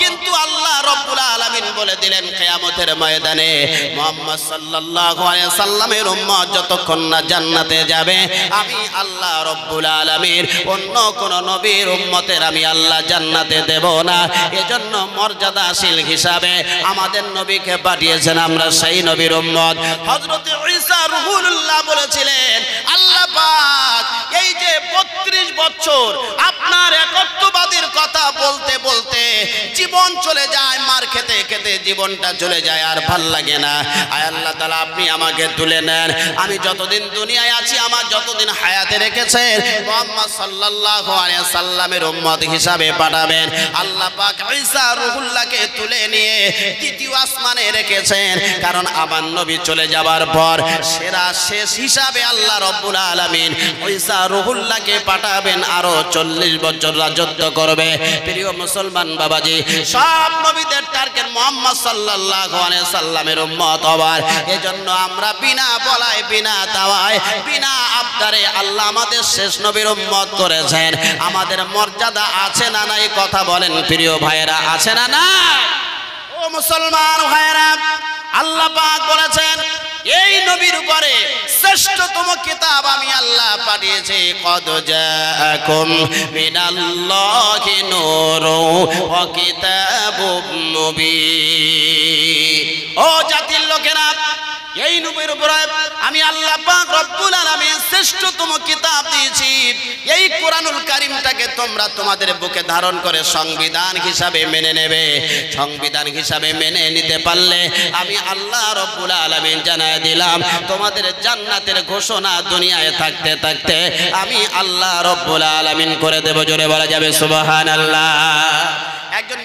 কিন্তু আল্লাহ রব্বুল আলামিন বলে দিলেন কিয়ামতের ময়দানে মুহাম্মদ সাল্লাল্লাহু আলাইহি সাল্লামের উম্মত যতক্ষণ না জান্নাতে যাবে আমি আল্লাহ রব্বুল আলামিন অন্য কোন নবীর উম্মতের আমি আল্লাহ জান্নাতে দেব না। এজন্য মর্যাদাশীল হিসাবে আমাদের নবীকে পাঠিয়েছেন, আমরা সেই নবীর উম্মত। হযরত ঈসা রূহুল্লাহ বলেছিলেন আল্লাহ পাক এই যে 32 বছর আপনার একত্ববাদীর কথা বলতে বলতে জীবন চলে যায়, মার খেতে খেতে জীবনটা চলে যায়, আর ভাল লাগে না। আয় আল্লাহ তাআলা আপনি আমাকে তুলে নেন, আমি যতদিন দুনিয়ায় আছি আমার যতদিন হায়াতে রেখেছেন মুহাম্মদ সাল্লাল্লাহু আলাইহি সাল্লামের উম্মত হিসাবে পাঠাবেন। আল্লাহ পাক ঈসা রূহুল্লাহকে তুলে নিয়ে দ্বিতীয় আসমানে রেখেছেন, কারণ আমার নবী চলে যাবার পর সেরা শেষ হিসাবে আল্লাহ রব্বুল আলামিন ঈসা রূহুল্লাহকে পাঠাবেন, আরো 40 বছর রাজত্ব করবে। প্রিয় মুসলমান বাবাজি, সব নবীদের টার্গেট মুহাম্মদ সাল্লাল্লাহু আলাইহি সাল্লামের উম্মত হওয়ার। এজন্য আমরা বিনা বলায় বিনা দাওয়ায় বিনা আবদারে আল্লাহ আমাদের শেষ নবীর উম্মত করেছেন। আমাদের মর্যাদা আছে না নাই কথা বলেন প্রিয় ভাইয়েরা, আছে না না? ও মুসলমান ভাইয়েরা, আল্লাহ পাক বলেছেন এই নবীর উপরে শ্রেষ্ঠতম কিতাব আমি আল্লাহ পাঠিয়েছি। কদ জাআকুম মিনাল্লাহি নূরুন ওয়া কিতাবুম মুবিন। ও জাতির লোকেরা, এই নবীর উপরে আমি আল্লাহ পাক রব্বুল আলামিন শ্রেষ্ঠতম কিতাব দিয়েছি। এই কোরআনুল কারীমটাকে তোমরা তোমাদের বুকে ধারণ করে সংবিধান হিসাবে মেনে নেবে। সংবিধান হিসাবে মেনে নিতে পারলে আমি আল্লাহ রব্বুল আলামিন জানায় দিলাম তোমাদের জান্নাতের ঘোষণা দুনিয়ায় থাকতে থাকতে আমি আল্লাহ রব্বুল আলামিন করে দেব। জোরে বলা যাবে সুবহানাল্লাহ। একজন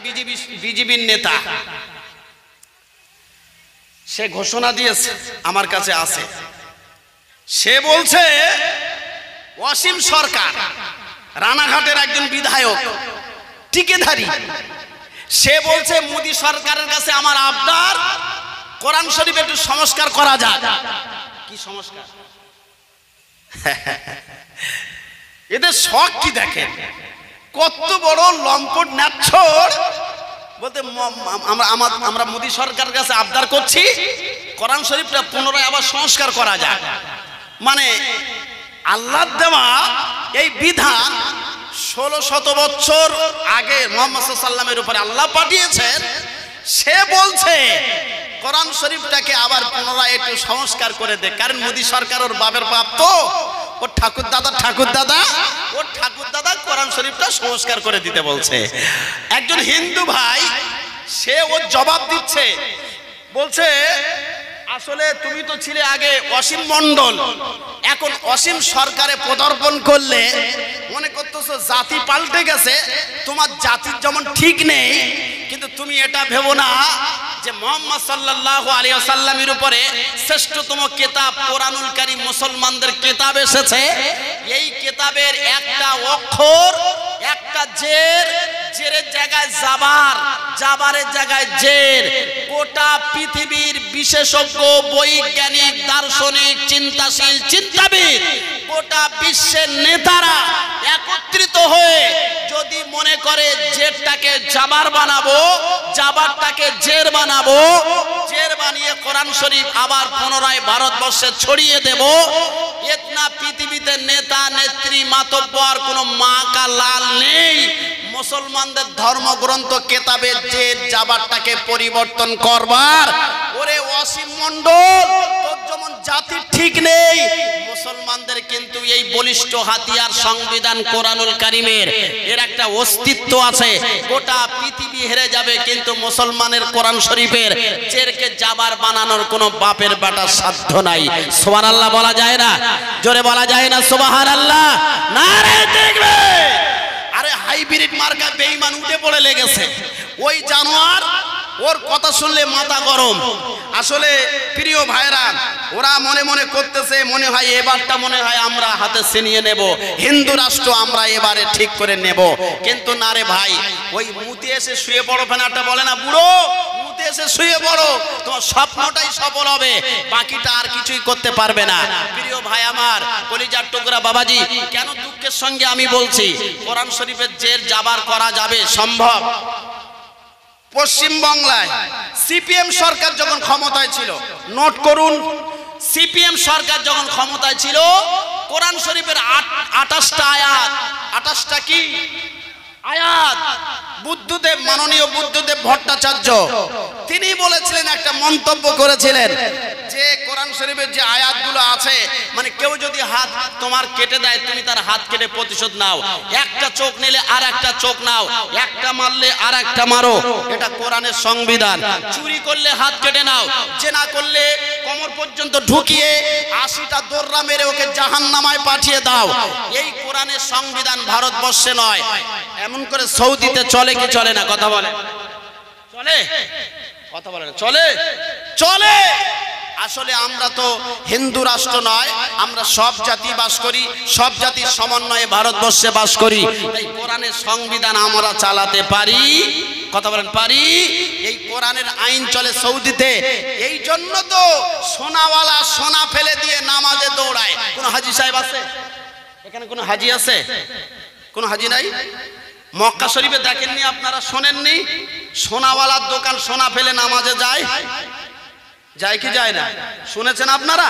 বিজিবির নেতা সে ঘোষণা দিয়েছে, আমার কাছে আছে। সে বলছে অসীম সরকার রানাঘাটের একজন বিধায়ক টিকেধারী, সে বলছে মোদি সরকারের কাছে আমার আবদার কোরআন শরীফ একটু সংস্কার করা যায়। কি সংস্কার? এদের শখ কি দেখেন, কত বড় লম্পট নাচ্ছর। বলতে আমরা মোদি সরকারের কাছে আবদার করছি কোরআন শরীফটা পুনরায় আবার সংস্কার করা যায়। মানে আল্লাহর দেওয়া এই বিধান 1600 বছর আগে মুহাম্মদ সাল্লাল্লাহু আলাইহি সাল্লামের উপরে আল্লাহ পাঠিয়েছেন। সে বলছে কোরআন শরীফটাকে আবার পুনরায় একটু সংস্কার করে দে, কারণ মোদি সরকার ওর বাপের বাপ তো, ওর ঠাকুর দাদা কোরআন শরীফটা সংস্কার করে দিতে বলছে। একজন হিন্দু ভাই সে ওর জবাব দিচ্ছে, বলছে আসলে তুমি তো ছিলে আগে অসীম মণ্ডল, এখন অসীম সরকারে পদার্পণ করলে মনে করতেছো জাতি পাল্টে গেছে। তোমার জাতির যেমন ঠিক নেই, কিন্তু তুমি এটা ভেবো না যে মুহাম্মদ সাল্লাল্লাহু আলাইহি ওয়াসাল্লামের উপরে শ্রেষ্ঠতম কিতাব কোরআনুল কারীম মুসলমানদের কিতাব এসেছে। এই কিতাবের একটা অক্ষর, একটা জের, জেরের জায়গায় জাবার, জাবারের জায়গায় জের, গোটা পৃথিবীর বিশেষজ্ঞ বৈজ্ঞানিক দার্শনিক চিন্তাশীল চিন্তাবিদ গোটা বিশ্বের নেতারা একত্রিত হয়ে যদি মনে করে জেরটাকে জাবার বানাবো, জাবারটাকে জের বানাবো, জের বানিয়ে কোরআন শরীফ আবার পুনরায় ভারতবর্ষে ছড়িয়ে দেব, এতনা পৃথিবীতে নেতা নেত্রী মাতব্বর কোনো মা কা লাল নেই মুসলমানদের ধর্মগ্রন্থ কেতাবের যে জাবারটাকে পরিবর্তন করবার। ওরে অসীম মণ্ডল, তোর যেমন জাতি ঠিক নেই, মুসলমানদের কিন্তু এই বলিষ্ঠ হাতিয়ার সংবিধান কোরআনুল কারীমের এর একটা অস্তিত্ব আছে। গোটা পৃথিবী হেরে যাবে, কিন্তু মুসলমানের কোরআন শরীফের জেরকে জাবার বানানোর কোনো বাপের বেটার সাধ্য নাই। সুবহানাল্লাহ বলা যায় না? জোরে বলা যায় না সুবহানাল্লাহ? নারে তাকবীর! আরে হাইব্রিড মার্কা বেঈমান উঠে পড়ে লেগেছে, ওই জানোয়ার ওর কথা শুনলে মাথা গরম। আসলে প্রিয় ভাইরা, ওরা মনে মনে করতেছে মনে হয় এবারটা মনে হয় আমরা হাতে ছিনিয়ে নেব, হিন্দু রাষ্ট্র আমরা এবারে ঠিক করে নেব। কিন্তু না রে ভাই, ওই মুতে এসে শুয়ে পড়ো ফেনাটা বলে না, বুড়ো মুতে এসে শুয়ে পড়ো, তোমার স্বপ্নটাই সফল হবে, বাকিটা আর কিছুই করতে পারবে না। প্রিয় ভাই আমার, কলিজার টুকরা বাবাজি, কেন দুঃখ দুঃখের সঙ্গে আমি বলছি কোরআন শরীফের জের জাবার করা যাবে সম্ভব। পশ্চিমবাংলায় সিপিএম সরকার যখন ক্ষমতায় ছিল, নোট করুন, সিপিএম সরকার যখন ক্ষমতায় ছিল কোরআন শরীফের 28টা আয়াত, 28টা কি আয়াত, বুদ্ধদেব, মাননীয় বুদ্ধদেব ভট্টাচার্য তিনি বলেছিলেন, একটা মন্তব্য করেছিলেন যে কোরআন শরীফের যে আয়াতগুলো আছে, মানে কেউ যদি হাত তোমার কেটে দেয় তুমি তার হাত কেটে প্রতিশোধ নাও, একটা চোখ নিলে আর একটা চোখ নাও, একটা মারলে আর একটা মারো, এটা কোরআনের সংবিধান। চুরি করলে হাত কেটে নাও, জেনা করলে কোমর পর্যন্ত ঢুকিয়ে 80টা দোররা মেরে ওকে জাহান্নামায় পাঠিয়ে দাও। এই কোরআনের সংবিধান ভারতবর্ষে নয়। এমন করে সৌদিতে চলে কি চলে না? কথা বলে চলে, কথা বলে না চলে, চলে। আসলে আমরা তো হিন্দু রাষ্ট্র নয়, আমরা সব জাতি বাস করি, সব জাতির সমন্বয়ে ভারতবর্ষে বাস করি। এই কোরআনের সংবিধান আমরা চালাতে পারি, কথা বলেন পারি। এই কোরআনের আইন চলে সৌদিতে। এই জন্য তো সোনাওয়ালা সোনা ফেলে দিয়ে নামাজে দৌড়ায়। কোন হাজি সাহেব আছে এখানে? কোন হাজি আছে? কোন হাজি নাই? মক্কা শরীফে দেখেননি আপনারা? শোনেননি? সোনাওয়ালার দোকান সোনা ফেলে নামাজে যায়, যায় কি যায় না? শুনেছেন আপনারা?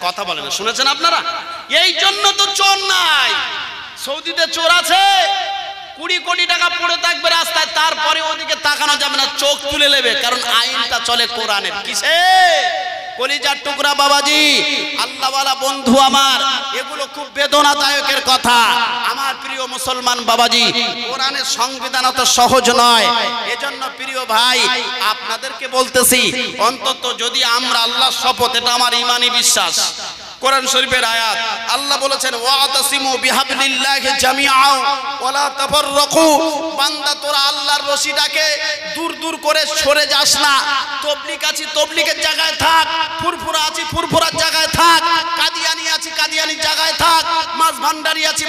কথা বলেন, শুনেছেন আপনারা? এই জন্য তো চোর নাই সৌদিতে। চোর আছে, 20 কোটি টাকা পড়ে থাকবে রাস্তায়, তারপরে ওদিকে তাকানো যাবে না, চোখ তুলে নেবে, কারণ আইনটা চলে কোরআনের। কিসে? কলিজার টুকরা বাবাজি, আল্লাহওয়ালা বন্ধু আমার, এগুলো খুব বেদনাদায়কের কথা। আমার প্রিয় মুসলমান বাবাজি, কোরআনের সংবিধান অত সহজ নয়। এজন্য প্রিয় ভাই আপনাদেরকে বলতেছি, অন্তত যদি আমরা আল্লাহর শপথ, এটা আমার ঈমানি বিশ্বাস, কোরআন শরীফের আয়াত, আল্লাহ বলেছেন ওয়াতাসিমু বিহাবলিল্লাহি জামিআ ওয়ালা তাফাররাকু। বান্দা তোরা আল্লাহর রশিটাকে দূর দূর করে সরে যাস না। তবলিগ আছি তবলিগের জায়গায় থাক, ফুরফুরা আছি ফুরফুরার জায়গায় থাক, কাদিয়ানি আছি কাদিয়ানির জায়গায় থাক, মাছ ভান্ডারি আছি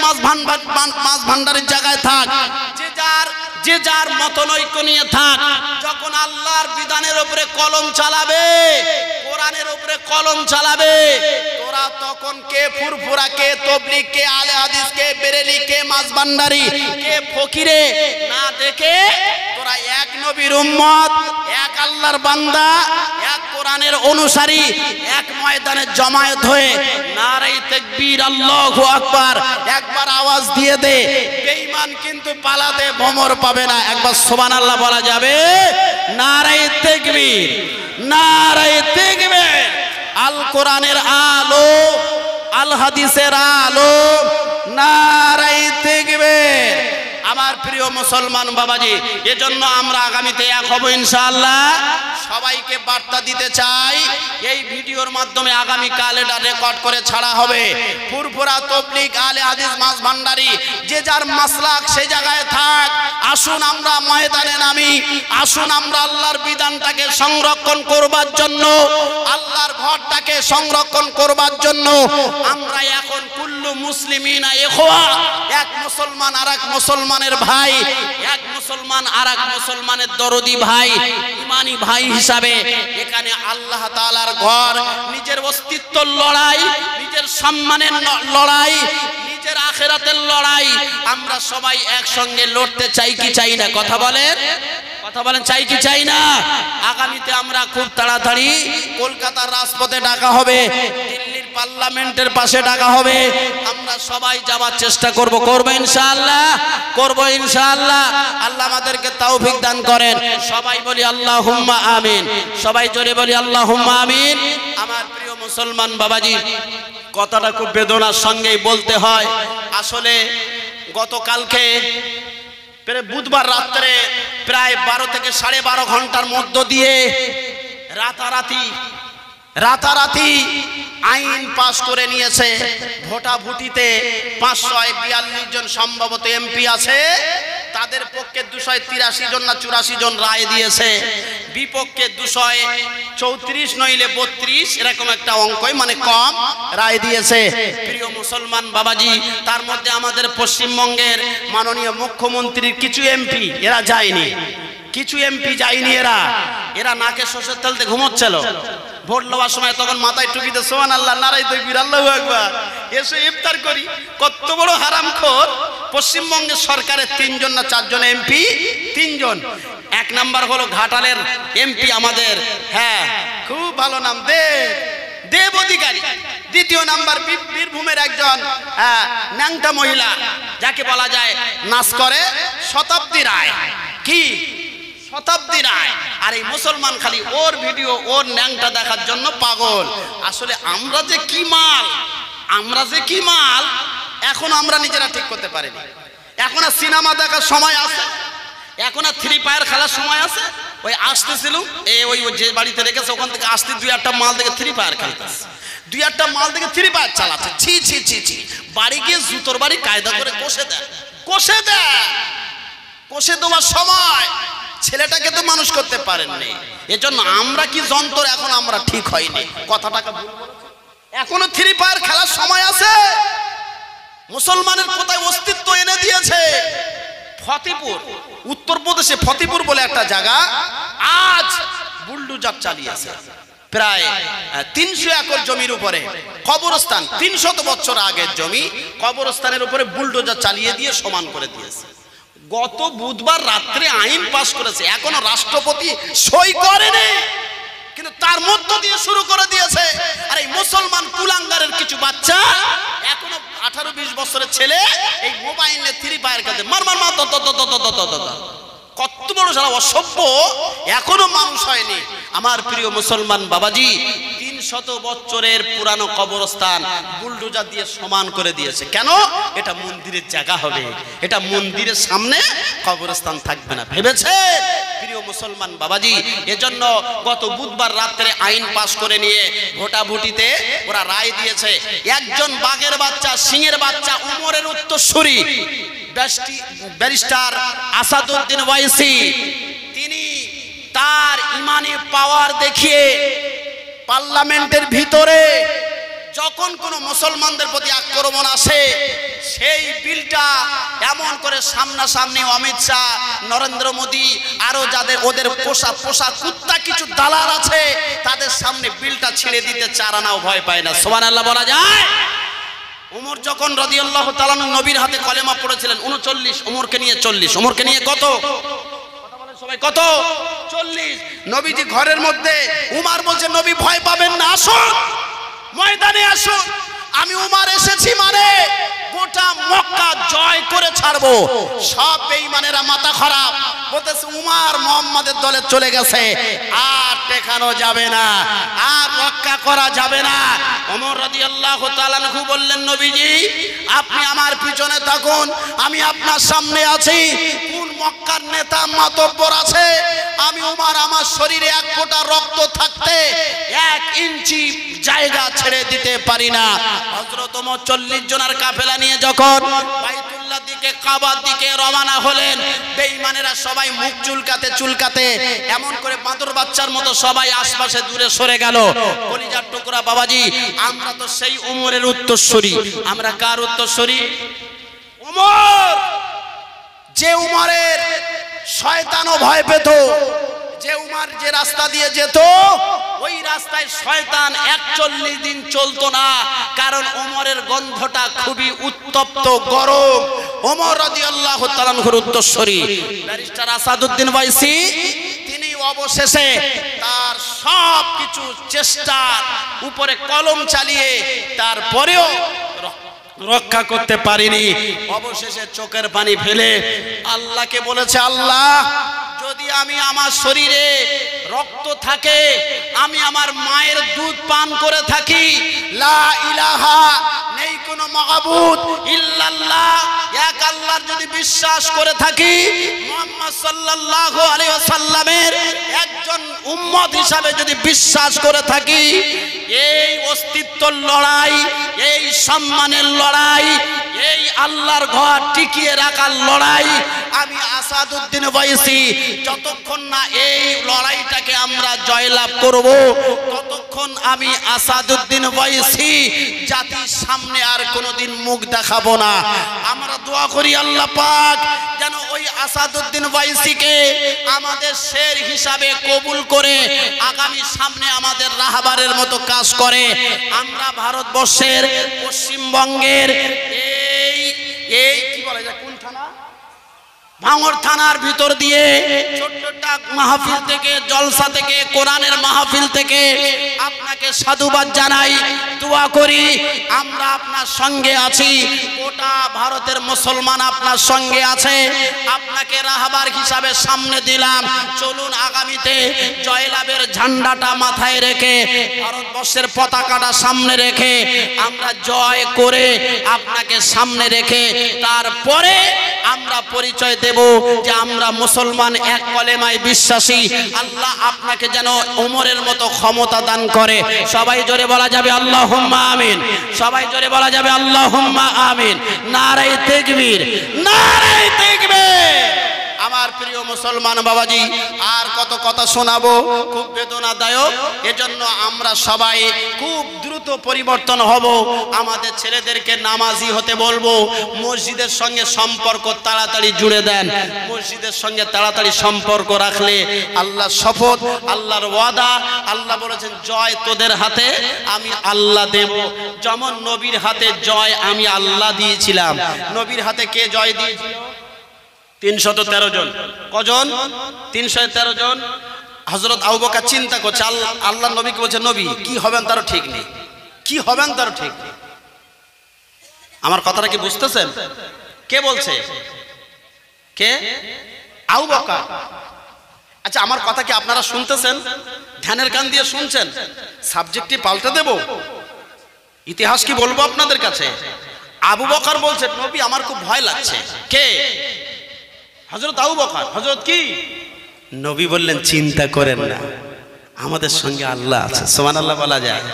মাছ ভান্ডারির জায়গায় থাক। যে যার মতনৈক্য নিয়ে থাক। যখন আল্লাহর বিধানের উপরে কলম চালাবে, কোরআনের উপরে কলম চালাবে, তোরা তখন কে ফুরফুরা, কে তবলিগ, কে আলে হাদিস, কে বেরেলি, কে মাছ ভান্ডারি, কে ফকিরে না দেখে তোরা এক নবীর উম্মত, এক আল্লাহর বান্দা, এক কোরআনের অনুসারী, এক ময়দানে জমায়েত হয়ে নারে তাকবীর আল্লাহু আকবার একবার আওয়াজ দিয়ে দে। বেঈমান কিন্তু পালাতে ভমর পাবে না। একবার সুবহানাল্লাহ বলা যাবে? নারে তাকবীর, নারে তাকবীর। আল কোরআনের আলো, আল হাদিসের আলো, নারে তাকবীর। আমার প্রিয় মুসলমান বাবাজি, এজন্য আমরা আগামীতে এক হব ইনশাআল্লাহ। সবাইকে বার্তা দিতে চাই, এই ভিডিওর মাধ্যমে আগামীকাল এটা রেকর্ড করে ছাড়া হবে। ফুরফুরা, তবলিগ, আলে হাদিস, মাছ ভান্ডারি, যে যার মাসলাক সে জায়গায় থাক। আসুন আমরা ময়দানে নামি, আসুন আমরা আল্লাহর বিধানটাকে সংরক্ষণ করবার জন্য, আল্লাহর ঘরটাকে সংরক্ষণ করবার জন্য আমরা এখন কুল্লু মুসলিমিনা ইখওয়া, এক মুসলমান আর এক মুসলমানের ভাই, এক মুসলমান আর এক মুসলমানের দরদি ভাই, ইমানি ভাই হিসাবে এখানে আল্লাহ তাআলার ঘর, নিজের অস্তিত্বের লড়াই, নিজের সম্মানের লড়াই, নিজের আখিরাতের লড়াই আমরা সবাই একসঙ্গে লড়তে চাই কি চাই না? কথা বলেন, কথা বলেন, চাই কি চাই না? আগামীতে আমরা খুব তাড়াতাড়ি কলকাতার রাজপথে ডাকা হবে, দিল্লির পার্লামেন্টের পাশে ডাকা হবে। আমরা সবাই যাওয়ার চেষ্টা করব, করব ইনশাআল্লাহ, করব ইনশাআল্লাহ। আল্লাহ আমাদেরকে তৌফিক দান করেন। সবাই বলি আল্লাহুম্মা আমিন, সবাই জোরে বলি আল্লাহুম্মা আমিন। আমার প্রিয় মুসলমান বাবাজি, কথাটা খুব বেদনার সঙ্গেই বলতে হয়। আসলে গতকালকে বুধবার রাত্রে প্রায় 12 থেকে 12.5 ঘন্টার মধ্য দিয়ে রাতারাতি আইন পাস করে নিয়েছে। ভোটাভুটিতে 542 জন সম্ভবত এমপি আছে, তাদের পক্ষে 283 জন না 84 জন রায় দিয়েছে, বিপক্ষে 234 নইলে 32 এরকম একটা অঙ্কই, মানে কম রায় দিয়েছে। প্রিয় মুসলমান বাবাজি, তার মধ্যে আমাদের পশ্চিমবঙ্গের মাননীয় মুখ্যমন্ত্রীর কিছু এমপি এরা যায়নি, কিছু এমপি যায়নি। এরা নাকে সর্ষের তেল দিয়ে ঘুমোচ্ছিল ভোট লওয়ার সময়, তখন মাথায় টুপিতে সুবহানাল্লাহ, নারায়ে তাকবীর, আল্লাহু আকবার, এসে ইফতার করি। কত বড় হারামখোর! পশ্চিমবঙ্গের সরকারের 3 জন না 4 জন এমপি, 3 জন। 1 নাম্বার হলো ঘাটালের এমপি আমাদের, হ্যাঁ খুব ভালো নাম, দেব অধিকারী। 2য় নাম্বার বীরভূমের একজন ন্যাংটা মহিলা, যাকে বলা যায় নাচ করে, শতাব্দী রায়। কি শতাব্দী রায়? আর এই মুসলমান খালি ওর ভিডিও, ওর ন্যাংটা দেখার জন্য পাগল। আসলে আমরা যে কি মাল এখন আমরা নিজেরা ঠিক করতে পারিনি। এখন আর সিনেমা দেখার সময় আছে? এখন আর থ্রি ফায়ার খেলার সময় আছে? ওই আসতেছিল ওই যে বাড়িতে রেখেছে ওখান থেকে আসতে 2-1টা মাল দেখে থ্রি ফায়ার খেলতেছে, 2-1টা মাল দেখে থ্রি ফায়ার চালাচ্ছে। ছি ছি ছি ছি! বাড়ি গিয়ে জুতোর বাড়ি কায়দা করে কষে দেওয়ার সময় ছেলেটাকে তো মানুষ করতে পারেননি। এজন্য আমরা কি যন্ত্র, এখন আমরা ঠিক হয়নি। কথাটাকে এখনো থ্রি ফায়ার খেলার সময় আছে? মুসলমানের কোথায় অস্তিত্ব এনে দিয়েছে? ফতেপুর, উত্তরপ্রদেশে ফতেপুর বলে একটা জায়গা, আজ বুলডোজার চালিয়েছে। প্রায় 300 একর জমির উপরে কবরস্থান, 300 বছর আগের জমি, কবরস্থানের উপরে বুলডোজার চালিয়ে দিয়ে সমান করে দিয়েছে। গত বুধবার রাত্রে আইন পাস করেছে, এখনো রাষ্ট্রপতি সই করেনি, কিন্তু তার মধ্য দিয়ে শুরু করে দিয়েছে। আর এই মুসলমান কুলাঙ্গারের কিছু বাচ্চা, এখনো 18-20 বছরের ছেলে এই মোবাইলে থ্রি ফায়ার খেলছে, মার কত বড় সারা অসভ্য, এখনো মানুষ হয়নি। আমার প্রিয় মুসলমান বাবাজি, 300 বছরের পুরানো কবরস্থান বুলডোজার দিয়ে সমান করে দিয়েছে। কেন? এটা মন্দিরের জায়গা হবে, এটা মন্দিরের সামনে কবরস্থান থাকবে না ভেবেছে প্রিয় মুসলমান বাবাজি। এজন্য গত বুধবার রাত্রে আইন পাস করে নিয়ে ভোটাভুটিতে ওরা রায় দিয়েছে, একজন বাঘের বাচ্চা, সিংহের বাচ্চা, উমরের উত্তরসূরি ব্যারিস্টার আসাদুদ্দিন ওয়াইসি, তিনি তার ইমানি পাওয়ার দেখিয়ে পার্লামেন্টের ভিতরে যখন কোনো মুসলমানদের প্রতি আক্রমণ আসে, সেই বিলটা এমন করে সামনাসামনি অমিত শাহ, নরেন্দ্র মোদী, আরো যাদের ওদের পোষা কুত্তা কিছু দালাল আছে, তাদের সামনে বিলটা ছেড়ে দিতে 4 আনাও ভয় পায় না। সুবহানাল্লাহ বলা যায়? উমর যখন রাদিয়াল্লাহু তাআলা নবীর হাতে কলেমা পড়েছিলেন 39, উমরকে নিয়ে 40, উমরকে নিয়ে কত? কথা বলেন সবাই, কত? 40। নবীজি ঘরের মধ্যে, উমর বলছে নবী ভয় পাবেন না, আসুন ময়দানে আসুন, আমি উমর এসেছি মানে গোটা মক্কা জয় করে ছাড়বো। সব বেঈমানেরা মাথা খারাপ, বলতেছে উমর মুহাম্মাদের দলে চলে গেছে, আর টেকানো যাবে না, আর রক্ষা করা যাবে না। ওমর রাদিয়াল্লাহু তাআলা আনহু বললেন, নবীজি আপনি আমার পিছনে থাকুন, আমি আপনার সামনে আছি। কোন মক্কার নেতা মাতব্বর আছে, আমি উমর আমার শরীরে 1 ফোঁটা রক্ত থাকতে 1 ইঞ্চি জায়গা ছেড়ে দিতে পারি না। হযরত ওমর 40 জনের কাফেলা নিয়ে যখন বাইতুল্লাহ দিকে, কাবার দিকে রওনা হলেন, বেঈমানেরা সবাই মুখ চুলকাতে এমন করে বাঁদর বাচ্চার মতো সবাই আশপাশে দূরে সরে গেল। কলিজার টুকরা বাবাজি, আমরা তো সেই উমরের উত্তরসূরি। আমরা কার উত্তরসূরি? উমর। যে উমরের শয়তানও ভয় পেত, যে উমর যে রাস্তা দিয়ে যেত, ওই রাস্তায় শয়তান 41 দিন চলতো না, কারণ ওমরের গন্ধটা খুবই উত্তপ্ত, গরম। ওমর রাদিয়াল্লাহু তাআলা আনহুর উত্তরসূরি ব্যারিস্টার আসাদুদ্দিন ওয়াইসি, তিনি অবশেষে তার সব কিছু চেষ্টার উপরে কলম চালিয়ে তারপরেও রক্ষা করতে পারিনি। অবশেষে চোখের পানি ফেলে আল্লাহকে বলেছে, আল্লাহ যদি আমি আমার শরীরে রক্ত থাকে, আমি আমার মায়ের দুধ পান করে থাকি, লা ইলাহা, নেই কোনো মাবুদ ইল্লাল্লাহ, এক আল্লাহর যদি বিশ্বাস করে থাকি, মুহাম্মদ সাল্লাল্লাহু আলাইহি ওয়াসাল্লামের একজন উম্মত হিসাবে যদি বিশ্বাস করে থাকি, এই অস্তিত্বের লড়াই, এই সম্মানের লড়াই, এই আল্লাহর ঘর টিকিয়ে রাখার লড়াই, আমি আসাদুদ্দিন ওয়াইসি যতক্ষণ না এই লড়াইটাকে আমরা জয়লাভ করব, ততক্ষণ আমি আসাদুদ্দিন ওয়াইসি জাতির সামনে আর কোনোদিন মুখ দেখাবো না। আমরা দোয়া করি আল্লাহ পাক যেন ওই আসাদুদ্দিন ওয়াইসিকে আমাদের শের হিসাবে কবুল করে আগামী সামনে আমাদের রাহবারের মতো কাজ করে আমরা ভারতবর্ষের পশ্চিমবঙ্গের এই কি বলা যায় কোন থানা ভাঙড় থানার ভিতর দিয়ে ছোট্টটা মাহফিল থেকে জলসা থেকে কোরআনের মাহফিল থেকে আপনাকে সাধুবাদ জানাই দোয়া করি আমরা আপনার সঙ্গে আছি গোটা ভারতের মুসলমান আপনার সঙ্গে আছে আপনাকে রাহবার হিসাবে সামনে দিলাম চলুন আগামীতে জয়লাভের ঝান্ডাটা মাথায় রেখে ভারতবর্ষের পতাকাটা সামনে রেখে আমরা জয় করে আপনাকে সামনে রেখে তারপরে আমরা পরিচয় দেব যে আমরা মুসলমান এক কলেমায় বিশ্বাসী আল্লাহ আপনাকে যেন ওমরের মতো ক্ষমতা দান করে সবাই জোরে বলা যাবে আল্লাহুম্মা আমিন সবাই জোরে বলা যাবে আল্লাহুম্মা আমিন নারায়ে তাকবীর নারায়ে তাকবীর আমার প্রিয় মুসলমান বাবাজি আর কত কথা শোনাবো খুব বেদনাদায়ক এজন্য আমরা সবাই খুব দ্রুত পরিবর্তন হব আমাদের ছেলেদেরকে নামাজি হতে বলবো মসজিদের সঙ্গে সম্পর্ক তাড়াতাড়ি জুড়ে দেন মসজিদের সঙ্গে তাড়াতাড়ি সম্পর্ক রাখলে আল্লাহ শপথ আল্লাহর ওয়াদা আল্লাহ বলেছেন জয় তোদের হাতে আমি আল্লাহ দেব যেমন নবীর হাতে জয় আমি আল্লাহ দিয়েছিলাম নবীর হাতে কে জয় দিয়েছিল 313 জন কজন 313 জন হযরত আবু বকর চিন্তা করছে আল্লাহ নবীকে বলছে নবী কি হবেন তার ঠিক নেই কি হবেন তার ঠিক নেই আমার কথাটা কি বুঝতেছেন কে বলছে কে আবু বকর আচ্ছা আমার কথা কি আপনারা শুনতেছেন ধ্যানের কান দিয়ে শুনছেন সাবজেক্টটি পাল্টে দেব ইতিহাস কি বলবো আপনাদের কাছে আবু বকর বলছে নবী আমার খুব ভয় লাগছে কে হযরত আবু বকর হযরত কি নবী বললেন চিন্তা করেন না আমাদের সঙ্গে আল্লাহ আছে সুবহানাল্লাহ বলা যায়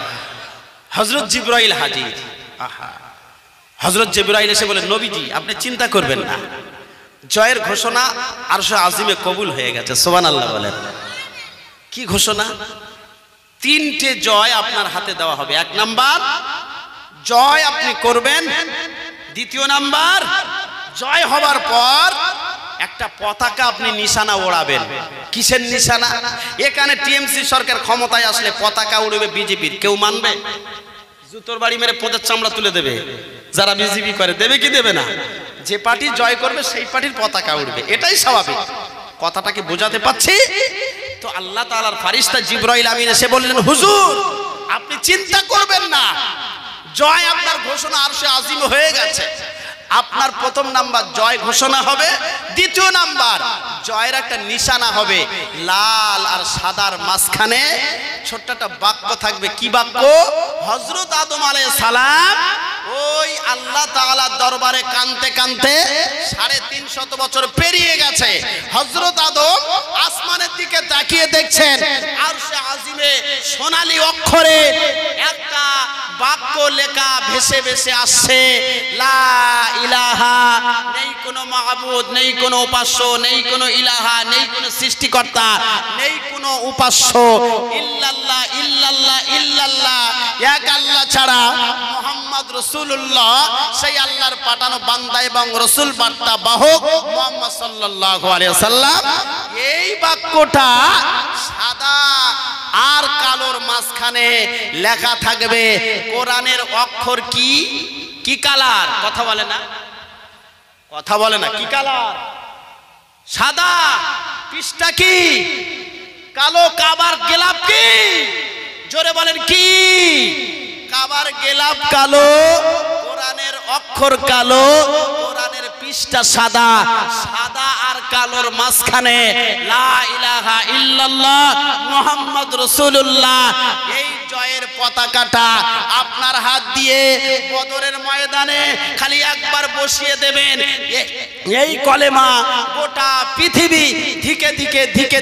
হযরত জিবরাইল হাজির আহা হযরত জিবরাইল এসে বলেন নবীজি আপনি চিন্তা করবেন না জয়ের ঘোষণা আরশে আজিমে কবুল হয়ে গেছে সুবহানাল্লাহ বলেন কি ঘোষণা তিনটে জয় আপনার হাতে দেওয়া হবে এক নাম্বার জয় আপনি করবেন দ্বিতীয় নাম্বার জয় হবার পর একটা পতাকা আপনি নিশানা ওড়াবেন কিসের নিশানা এখানে টিএমসি সরকার ক্ষমতায় আসলে পতাকা উড়বে বিজেপির কেউ মানবে জুতোর বাড়ি মেরে পদের চামড়া তুলে দেবে যারা বিজেপি করে দেবে কি দেবে না যে পার্টি জয় করবে সেই পার্টির পতাকা উড়বে এটাই স্বাভাবিক কথাটা কি বোঝাতে পাচ্ছি তো আল্লাহ তাআলার ফেরেশতা জিবরাইল আমিন এসে বললেন হুজুর আপনি চিন্তা করবেন না জয় আপনার ঘোষণা আরশে আজিম হয়ে গেছে আপনার প্রথম নাম্বার জয় ঘোষণা হবে দ্বিতীয় নাম্বার জয়ের একটা নিশানা হবে লাল আর সাদার মাঝখানে ছোট্ট একটা বাক্য থাকবে কি বাক্য হযরত আদম আলাইহিস সালাম ওই আল্লাহ তাআলার দরবারে কাঁদতে কাঁদতে 350 বছর পেরিয়ে গেছে হযরত আদম আসমানের দিকে তাকিয়ে দেখছেন আরশে আজিমে সোনালী অক্ষরে একটা বাক্য লেখা ভেসে ভেসে আসছে লা ইলাহা নেই কোনো মাবুদ নেই কোনো উপাস্য নেই কোনো ইলাহা নেই কোনো সৃষ্টিকর্তা নেই কোনো উপাস্য ইল্লাল্লাহ ইল্লাল্লাহ ইল্লাল্লাহ এক আল্লাহ ছাড়া মুহাম্মদ রাসূলুল্লাহ সেই আল্লাহর পাঠানো বান্দা এবং রাসূল বার্তা বাহক মুহাম্মদ সাল্লাল্লাহু আলাইহি ওয়াসাল্লাম এই বাক্যটা সাদা আর কালোর মাঝখানে লেখা থাকবে কোরআনের অক্ষর কি কি কালার কথা বলে না কি কালার সাদা পৃষ্ঠা কি কালো কাবার গেলাপ কি জোরে বলেন কি কাবার গেলাপ কালো কোরআনের অক্ষর কালো কোরআনের পৃষ্ঠা সাদা সাদা আর কালোর মাঝখানে লা ইলাহা ইল্লাল্লাহ মুহাম্মদ রাসূলুল্লাহ এই জয়ের পতাকাটা আপনার হাত দিয়ে বদরের ময়দানে খালি একবার বসিয়ে দেবেন এই কলেমা গোটা পৃথিবী দিকে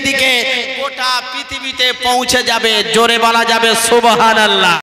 দিকে গোটা পৃথিবীতে পৌঁছে যাবে জোরে বলা যাবে সুবহানাল্লাহ।